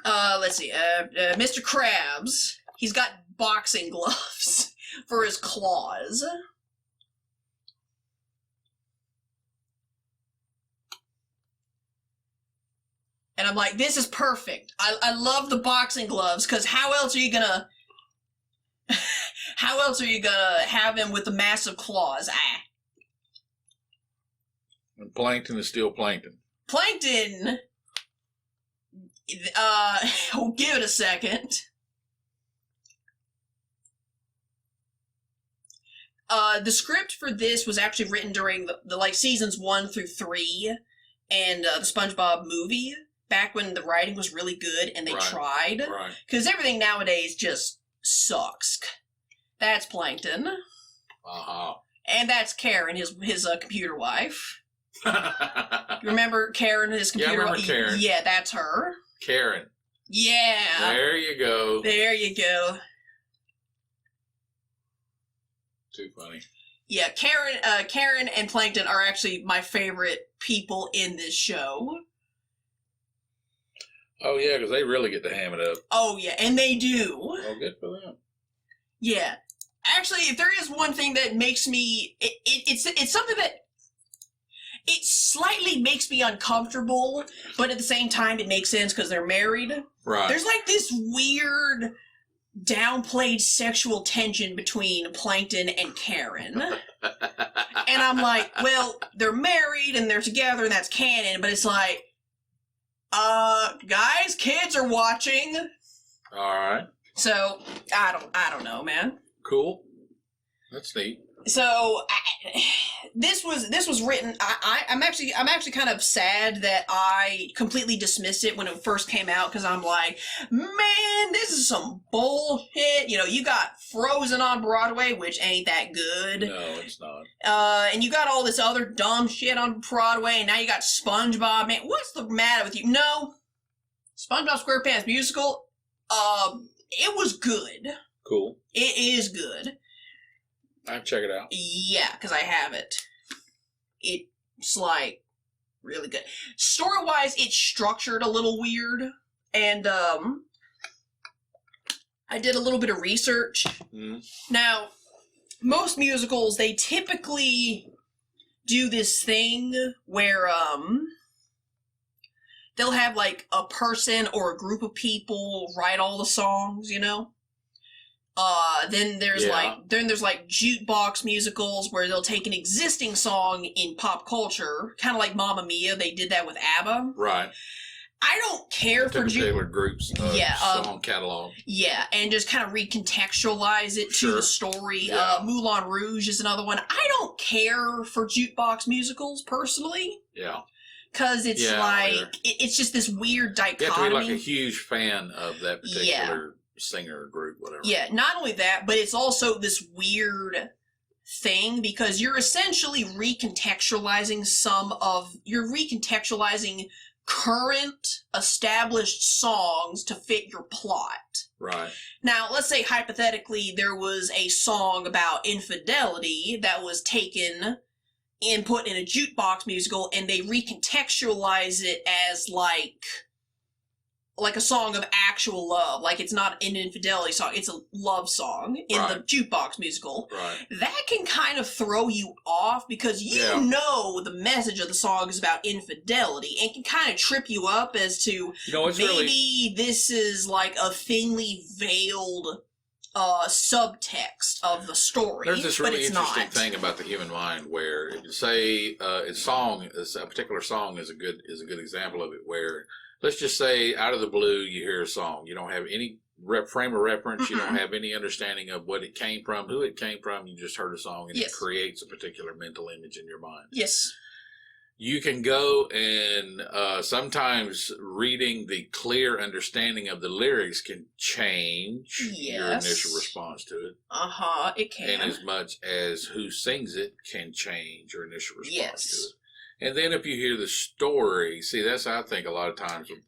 S1: Let's see. Mr. Krabs. He's got boxing gloves for his claws. And I'm like, this is perfect. I love the boxing gloves, because how else are you gonna have him with the massive claws?
S2: And Plankton is still Plankton.
S1: Plankton, we'll give it a second. The script for this was actually written during the like seasons 1 through 3 and the SpongeBob movie, back when the writing was really good and they tried.
S2: Right.
S1: Because everything nowadays just sucks. That's Plankton.
S2: Uh-huh.
S1: And that's Karen, his computer wife. Remember Karen, his computer wife?
S2: Yeah, I remember Karen.
S1: Yeah, that's her.
S2: Karen.
S1: Yeah.
S2: There you go.
S1: There you go.
S2: Too funny.
S1: Yeah, Karen and Plankton are actually my favorite people in this show.
S2: Oh, yeah, because they really get to ham it up.
S1: Oh, yeah, and they do.
S2: Oh, good for them.
S1: Yeah. Actually, if there is one thing that makes me... It's something that... It slightly makes me uncomfortable, but at the same time it makes sense because they're married.
S2: Right.
S1: There's like this weird downplayed sexual tension between Plankton and Karen. And I'm like, well, they're married and they're together and that's canon, but it's like, guys, kids are watching.
S2: All right.
S1: So, I don't know, man.
S2: Cool. That's neat.
S1: So this was written. I'm actually kind of sad that I completely dismissed it when it first came out, because I'm like, man, this is some bullshit. You know, you got Frozen on Broadway, which ain't that good.
S2: No, it's not.
S1: And you got all this other dumb shit on Broadway, and now you got SpongeBob. Man, what's the matter with you? No, SpongeBob SquarePants musical. It was good.
S2: Cool.
S1: It is good.
S2: I'll check it out.
S1: Yeah, because I have it. It's like really good. Story-wise, it's structured a little weird, and I did a little bit of research.
S2: Mm.
S1: Now, most musicals, they typically do this thing where they'll have like a person or a group of people write all the songs, you know? Then there's like jukebox musicals where they'll take an existing song in pop culture, kind of like Mamma Mia. They did that with ABBA.
S2: Right.
S1: I don't care for
S2: particular groups. Song catalog.
S1: Yeah, and just kind of recontextualize it to the story.
S2: Yeah.
S1: Moulin Rouge is another one. I don't care for jukebox musicals personally.
S2: Yeah.
S1: Because it's it's just this weird dichotomy.
S2: You have to be like a huge fan of that particular singer or group, whatever. Yeah,
S1: not only that, but it's also this weird thing because you're essentially recontextualizing current established songs to fit your plot.
S2: Right.
S1: Now, let's say hypothetically there was a song about infidelity that was taken and put in a jukebox musical, and they recontextualize it as like like a song of actual love. Like, it's not an infidelity song. It's a love song in the jukebox musical.
S2: Right.
S1: That can kind of throw you off because you know the message of the song is about infidelity and can kind of trip you up as to maybe this is like a thinly veiled subtext of the story.
S2: There's this really interesting
S1: not.
S2: thing about the human mind where, if you say a particular song is a good example of it. Where, let's just say, out of the blue, you hear a song, you don't have any frame of reference, you don't have any understanding of what it came from, who it came from. You just heard a song, and it creates a particular mental image in your mind.
S1: Yes.
S2: You can go and sometimes reading the clear understanding of the lyrics can change your initial response to it.
S1: It can.
S2: And as much as who sings it can change your initial response to it. And then if you hear the story, see, that's, I think, a lot of times when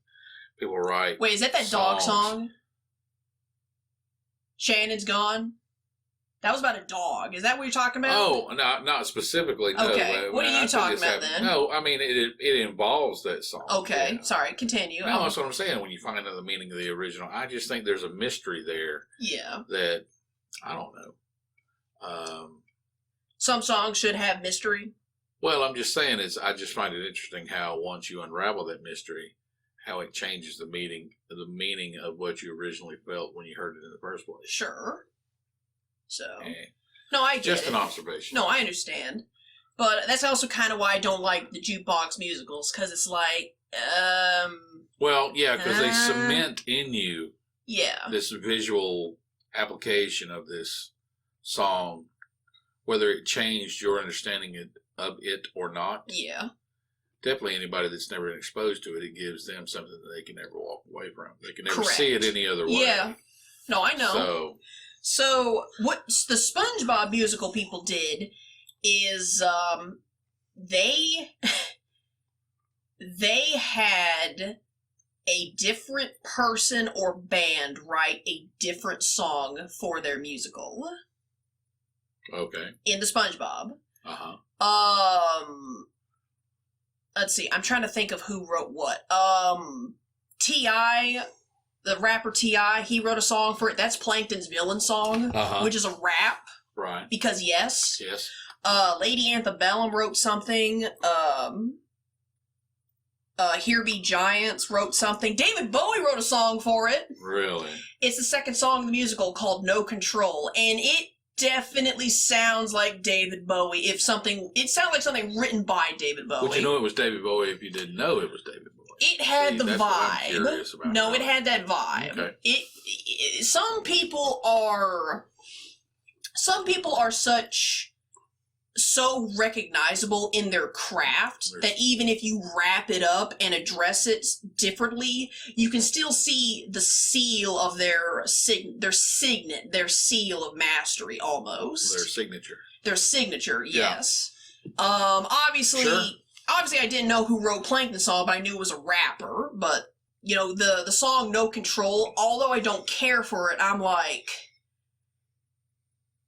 S2: people write.
S1: Wait, is that
S2: songs,
S1: dog song? Shannon's Gone? That was about a dog. Is that what you're talking about?
S2: Oh, not specifically. No.
S1: Okay. What are you talking about then?
S2: No, I mean, it involves that song.
S1: Okay. Yeah. Sorry. Continue.
S2: No, that's what I'm saying. When you find out the meaning of the original, I just think there's a mystery there.
S1: Yeah.
S2: That, I don't know.
S1: Some songs should have mystery.
S2: Well, I'm just saying, I just find it interesting how once you unravel that mystery, how it changes the meaning of what you originally felt when you heard it in the first place.
S1: Sure. So, no, I get
S2: just
S1: it.
S2: An observation.
S1: No, I understand. But that's also kind of why I don't like the jukebox musicals, because it's like,
S2: well, yeah, because they cement in you this visual application of this song, whether it changed your understanding of it or not. Yeah. Definitely anybody that's never been exposed to it, it gives them something that they can never walk away from. They can never see it any other way.
S1: Yeah. No, I know. So what the SpongeBob musical people did is they had a different person or band write a different song for their musical.
S2: Okay.
S1: In the SpongeBob. Let's see. I'm trying to think of who wrote what. T.I., the rapper T.I., he wrote a song for it. That's Plankton's villain song, which is a rap.
S2: Right.
S1: Because yes.
S2: Yes.
S1: Lady Antebellum wrote something. Here Be Giants wrote something. David Bowie wrote a song for it.
S2: Really?
S1: It's the second song of the musical called No Control, and it definitely sounds like David Bowie. It sounds like something written by David Bowie.
S2: Would you know it was David Bowie if you didn't know it was David Bowie?
S1: It had the vibe. No, it had that vibe.
S2: Okay.
S1: Some people are so recognizable in their craft that even if you wrap it up and address it differently, you can still see the seal of their seal of mastery almost. Their signature, yes. Obviously I didn't know who wrote Plankton song, but I knew it was a rapper. But, you know, the song No Control, although I don't care for it, I'm like,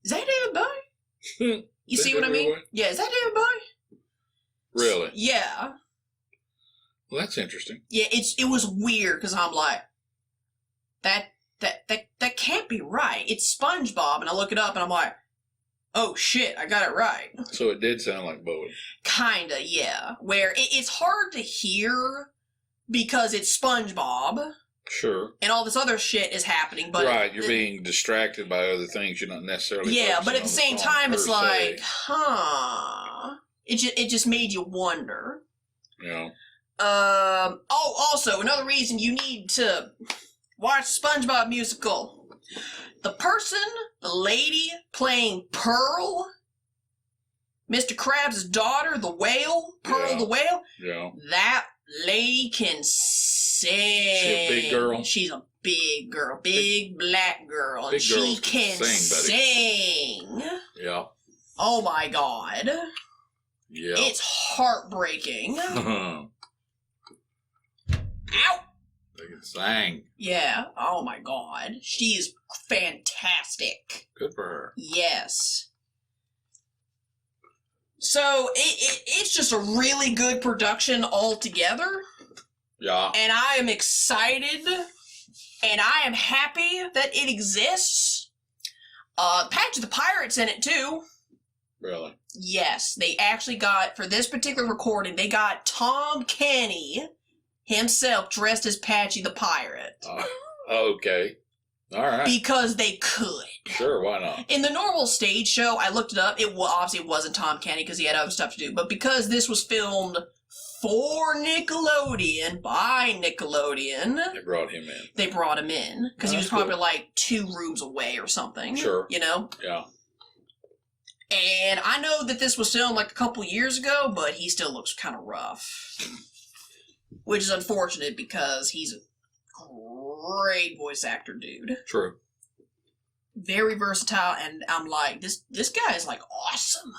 S1: is that David Bowie? You see what I mean? Yeah, is that David Bowie?
S2: Really?
S1: Yeah.
S2: Well, that's interesting.
S1: Yeah, it was weird, because I'm like, that can't be right. It's SpongeBob, and I look it up, and I'm like, oh shit, I got it right.
S2: So it did sound like Bowie.
S1: Kinda, yeah. Where it's hard to hear because it's SpongeBob.
S2: Sure.
S1: And all this other shit is happening, but...
S2: Right, you're being distracted by other things. You're not necessarily...
S1: Yeah, but at the same time, it's like, huh... It just made you wonder.
S2: Yeah.
S1: Also, another reason you need to watch SpongeBob musical... The lady playing Pearl, Mr. Krabs' daughter, the whale, Pearl the whale, that lady can sing.
S2: She's a big girl.
S1: She's a big girl, big black girl, and she can sing.
S2: Yeah.
S1: Oh my God.
S2: Yeah.
S1: It's heartbreaking. Ow!
S2: They can sing.
S1: Yeah. Oh my God. She is fantastic.
S2: Good for her.
S1: Yes. So it's just a really good production altogether.
S2: Yeah.
S1: And I am excited, and I am happy that it exists. Patch of the Pirates in it, too.
S2: Really?
S1: Yes, they actually got, for this particular recording, they got Tom Kenny himself dressed as Patchy the Pirate.
S2: Okay. All right.
S1: Because they could.
S2: Sure, why not?
S1: In the normal stage show, I looked it up, obviously it wasn't Tom Kenny because he had other stuff to do, but because this was filmed for Nickelodeon, by Nickelodeon.
S2: They brought him in.
S1: They brought him in, because he was probably like 2 rooms away or something.
S2: Sure.
S1: You know?
S2: Yeah.
S1: And I know that this was filmed like a couple years ago, but he still looks kind of rough. Which is unfortunate because he's a great voice actor, dude.
S2: True.
S1: Very versatile, and I'm like, this guy is like awesome.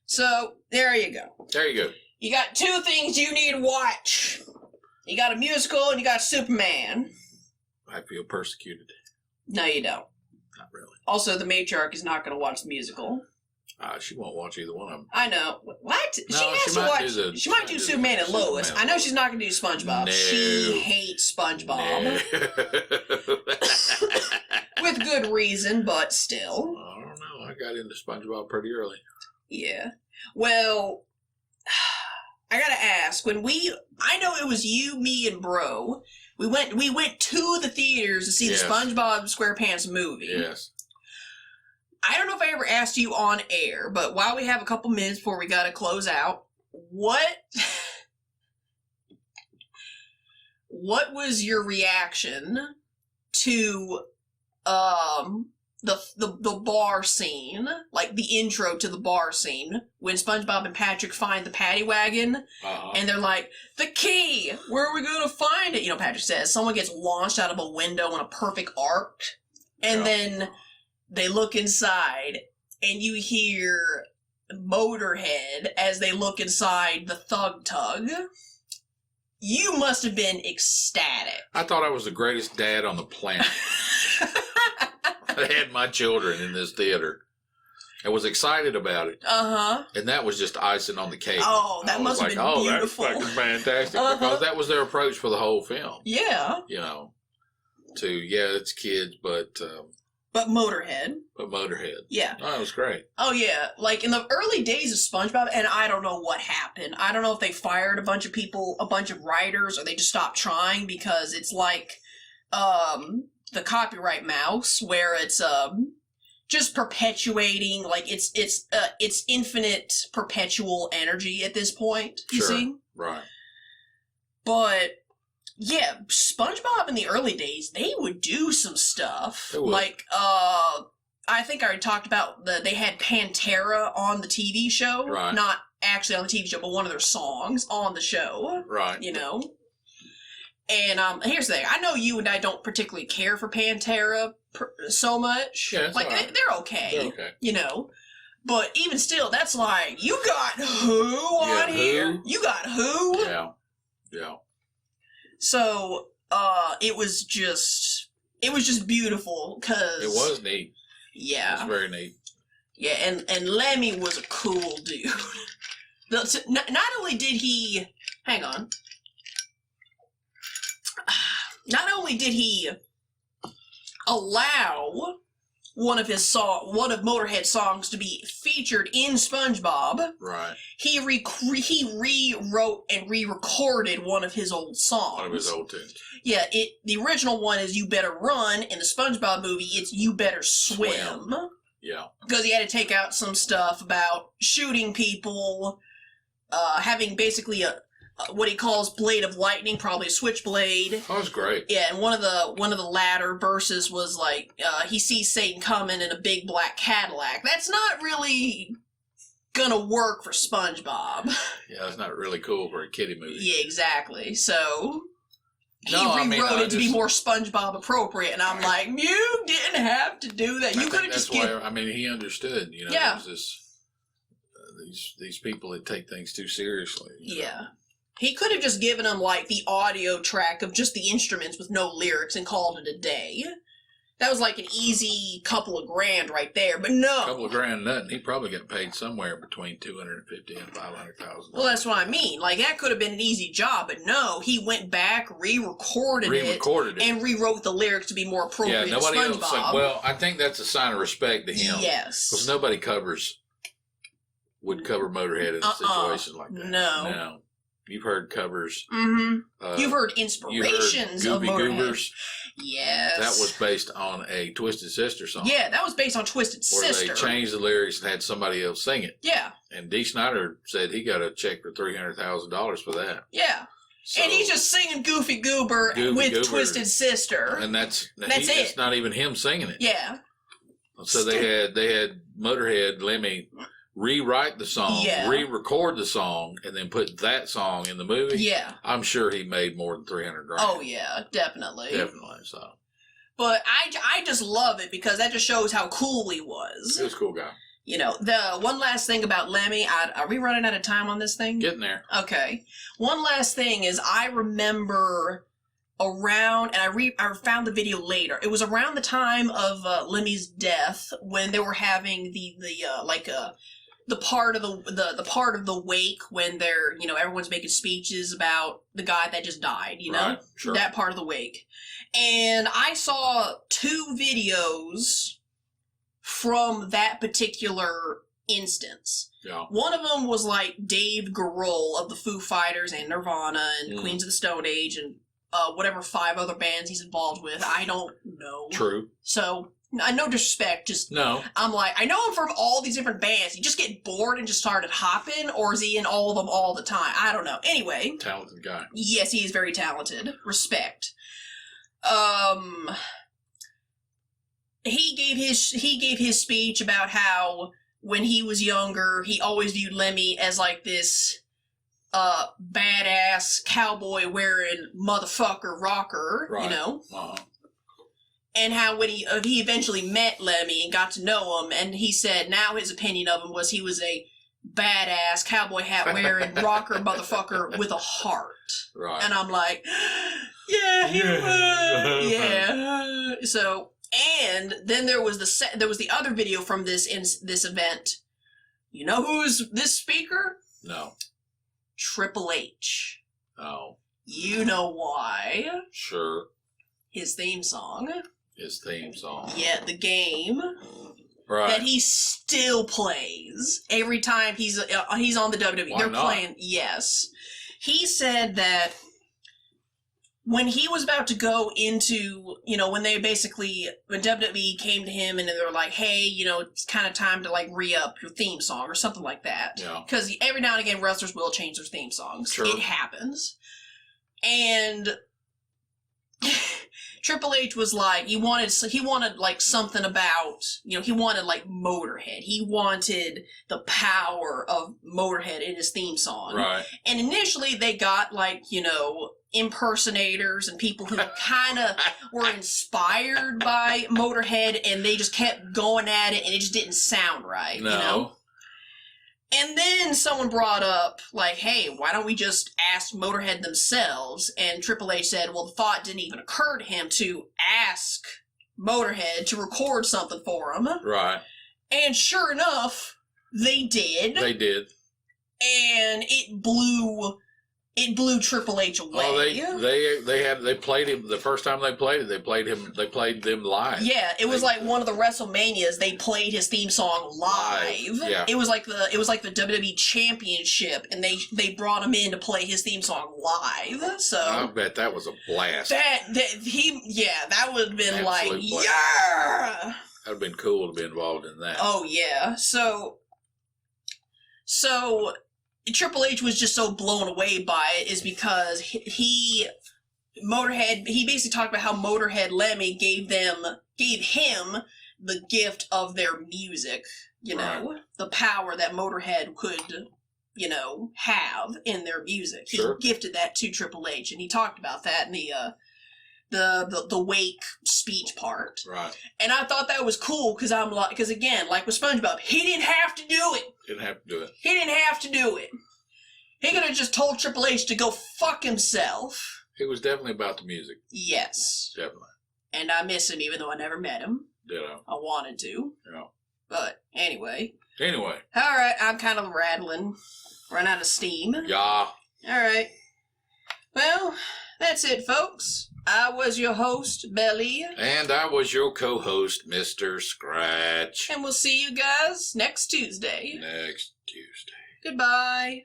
S1: So, there you go.
S2: There you go.
S1: You got 2 things you need to watch. You got a musical and you got Superman.
S2: I feel persecuted.
S1: No, you don't.
S2: Not really.
S1: Also, the matriarch is not going to watch the musical.
S2: She won't watch either one of them.
S1: I know. What?
S2: No,
S1: she has to watch. She might do Superman and
S2: Superman
S1: Lois.
S2: and
S1: I know
S2: Lois.
S1: she's not going to do SpongeBob.
S2: No.
S1: She hates SpongeBob.
S2: No.
S1: With good reason, but still.
S2: I don't know. I got into SpongeBob pretty early.
S1: Yeah. Well, I gotta ask, I know it was you, me, and Bro. We went to the theaters to see
S2: Yes.
S1: the SpongeBob SquarePants movie.
S2: Yes.
S1: I don't know if I ever asked you on air, but while we have a couple minutes before we gotta close out, what was your reaction to the bar scene, like the intro to the bar scene, when SpongeBob and Patrick find the paddy wagon, and they're like, the key, where are we going to find it? You know, Patrick says, someone gets launched out of a window in a perfect arc, and then they look inside, and you hear Motorhead as they look inside the Thug Tug. You must have been ecstatic.
S2: I thought I was the greatest dad on the planet. I had my children in this theater. I was excited about it.
S1: Uh-huh.
S2: And that was just icing on the cake.
S1: Oh, that must have been beautiful.
S2: That's fucking fantastic. Because that was their approach for the whole film.
S1: Yeah.
S2: You know, it's kids, but
S1: Motorhead.
S2: But Motorhead.
S1: Yeah.
S2: Oh, it was great.
S1: Oh, yeah. Like, in the early days of SpongeBob, and I don't know what happened. I don't know if they fired a bunch of people, a bunch of writers, or they just stopped trying, because it's like, the copyright mouse, where it's, just perpetuating, like, it's infinite perpetual energy at this point, you see?
S2: Right.
S1: But, yeah, SpongeBob in the early days, they would do some stuff.
S2: They would.
S1: Like, I think I already talked about they had Pantera on the TV show.
S2: Right.
S1: Not actually on the TV show, but one of their songs on the show.
S2: Right.
S1: You know? And here's the thing. I know you and I don't particularly care for Pantera so much.
S2: Yeah, it's
S1: like,
S2: all right.
S1: they're okay.
S2: They're okay.
S1: You know? But even still, that's like, you got who on here?
S2: Who?
S1: You got who?
S2: Yeah. Yeah.
S1: So, it was just beautiful, because...
S2: It was neat.
S1: Yeah.
S2: It was very neat.
S1: Yeah, and Lemmy was a cool dude. Not only did he... Hang on. Not only did he allow one of Motorhead's songs to be featured in SpongeBob,
S2: Right.
S1: he rewrote and re-recorded one of his old songs.
S2: One of his old tunes.
S1: Yeah, the original one is You Better Run. In the SpongeBob movie, it's You Better Swim.
S2: Yeah.
S1: Because he had to take out some stuff about shooting people, having basically what he calls blade of lightning, probably a switchblade.
S2: That was great.
S1: Yeah, and one of the latter verses was like, he sees Satan coming in a big black Cadillac. That's not really gonna work for SpongeBob.
S2: Yeah, that's not really cool for a kiddie movie.
S1: Yeah, exactly. So he
S2: No,
S1: rewrote it to be more SpongeBob appropriate, and I'm like, you didn't have to do that. You could have just
S2: given. I mean, he understood. You know,
S1: Yeah.
S2: there's this these people that take things too seriously. you know.
S1: Yeah. He could have just given him, like, the audio track of just the instruments with no lyrics and called it a day. That was like an easy couple of grand right there, but no.
S2: A couple of grand, nothing. He probably got paid somewhere between $250,000 and $500,000.
S1: Well, that's what I mean. Like, that could have been an easy job, but no. He went back, re-recorded it, and rewrote the lyrics to be more appropriate.
S2: Yeah, nobody
S1: to SpongeBob.
S2: else. Like, well, I think that's a sign of respect to him.
S1: Yes.
S2: Because nobody would cover Motorhead in a situation like that.
S1: No.
S2: You've heard covers.
S1: Mm-hmm. You've heard inspirations of Motorhead. Goobers. Yes.
S2: That was based on a Twisted Sister song.
S1: Yeah, that was based on Twisted Sister.
S2: Where they changed the lyrics and had somebody else sing it.
S1: Yeah.
S2: And Dee Snider said he got a check for $300,000 for that.
S1: Yeah. So, and he's just singing Goofy Goober with Twisted Sister.
S2: And that's it.
S1: It's
S2: not even him singing it.
S1: Yeah.
S2: So they had Motorhead, Lemmy, rewrite the song, re-record the song, and then put that song in the movie. Yeah. I'm sure he made more than $300,000.
S1: Oh, yeah, definitely.
S2: Definitely, so.
S1: But I just love it because that just shows how cool he was.
S2: He was a cool guy.
S1: You know, the one last thing about Lemmy, are we running out of time on this thing?
S2: Getting there.
S1: Okay. One last thing is I remember around, and I found the video later. It was around the time of Lemmy's death when they were having the part of the part of the wake when they're, you know, everyone's making speeches about the guy that just died, you know?
S2: Right, sure.
S1: That part of the wake. And I saw 2 videos from that particular instance.
S2: Yeah.
S1: One of them was like Dave Grohl of the Foo Fighters and Nirvana and Queens of the Stone Age and whatever 5 other bands he's involved with. I don't know.
S2: True.
S1: So, no disrespect, just
S2: no.
S1: I'm like, I know him from all these different bands. He just get bored and just started hopping, or is he in all of them all the time? I don't know. Anyway.
S2: Talented guy.
S1: Yes, he is very talented. Respect. He gave his speech about how when he was younger, he always viewed Lemmy as like this badass cowboy wearing motherfucker rocker, right. You know? Uh-huh. And how when he eventually met Lemmy and got to know him, and he said now his opinion of him was he was a badass cowboy hat wearing rocker motherfucker with a heart. Right. And I'm like, yeah, he was. Yeah. So, and then there was the other video from this event. You know who's this speaker?
S2: No.
S1: Triple H.
S2: Oh.
S1: You know why?
S2: Sure.
S1: His theme song.
S2: Yeah,
S1: the game.
S2: Right.
S1: That he still plays every time he's on the WWE.
S2: Why
S1: They're
S2: not?
S1: playing. Yes. He said that when he was about to go into, you know, when WWE came to him and they were like, hey, you know, it's kind of time to like re-up your theme song or something like that.
S2: Yeah.
S1: Because every now and again wrestlers will change their theme songs.
S2: Sure.
S1: It happens. And Triple H was like, he wanted like something about, you know, he wanted like Motorhead. He wanted the power of Motorhead in his theme song.
S2: Right.
S1: And initially they got like, you know, impersonators and people who kind of were inspired by Motorhead, and they just kept going at it and it just didn't sound right,
S2: no.
S1: You know? And then someone brought up, like, hey, why don't we just ask Motorhead themselves? And Triple H said, well, the thought didn't even occur to him to ask Motorhead to record something for him.
S2: Right.
S1: And sure enough, they did.
S2: They did.
S1: And it blew Triple H away.
S2: Oh, they played him the first time they played it. They played them live.
S1: Yeah, it was like one of the WrestleManias. They played his theme song live.
S2: Yeah.
S1: It was like the WWE Championship, and they brought him in to play his theme song live. So
S2: I bet that was a blast.
S1: That would have been
S2: Absolute
S1: like
S2: blast.
S1: yeah.
S2: That would have been cool to be involved in that.
S1: Oh yeah. So Triple H was just so blown away by it is because he basically talked about how Motorhead Lemmy gave him the gift of their music, you know, right. The power that Motorhead could, you know, have in their music.
S2: Sure.
S1: He gifted that to Triple H, and he talked about that in the wake speech part.
S2: Right.
S1: And I thought that was cool because again, like with SpongeBob, he didn't have to do it.
S2: He didn't have to do it.
S1: He could have just told Triple H to go fuck himself.
S2: It was definitely about the music.
S1: Yes.
S2: Definitely.
S1: And I miss him even though I never met him.
S2: Ditto.
S1: I wanted to.
S2: Yeah.
S1: But anyway.
S2: Anyway.
S1: Alright, I'm kind of rattling. Run out of steam.
S2: Yeah.
S1: Alright. Well, that's it, folks. I was your host, Bel-E.
S2: And I was your co-host, Mr. Scratch.
S1: And we'll see you guys next Tuesday.
S2: Next Tuesday.
S1: Goodbye.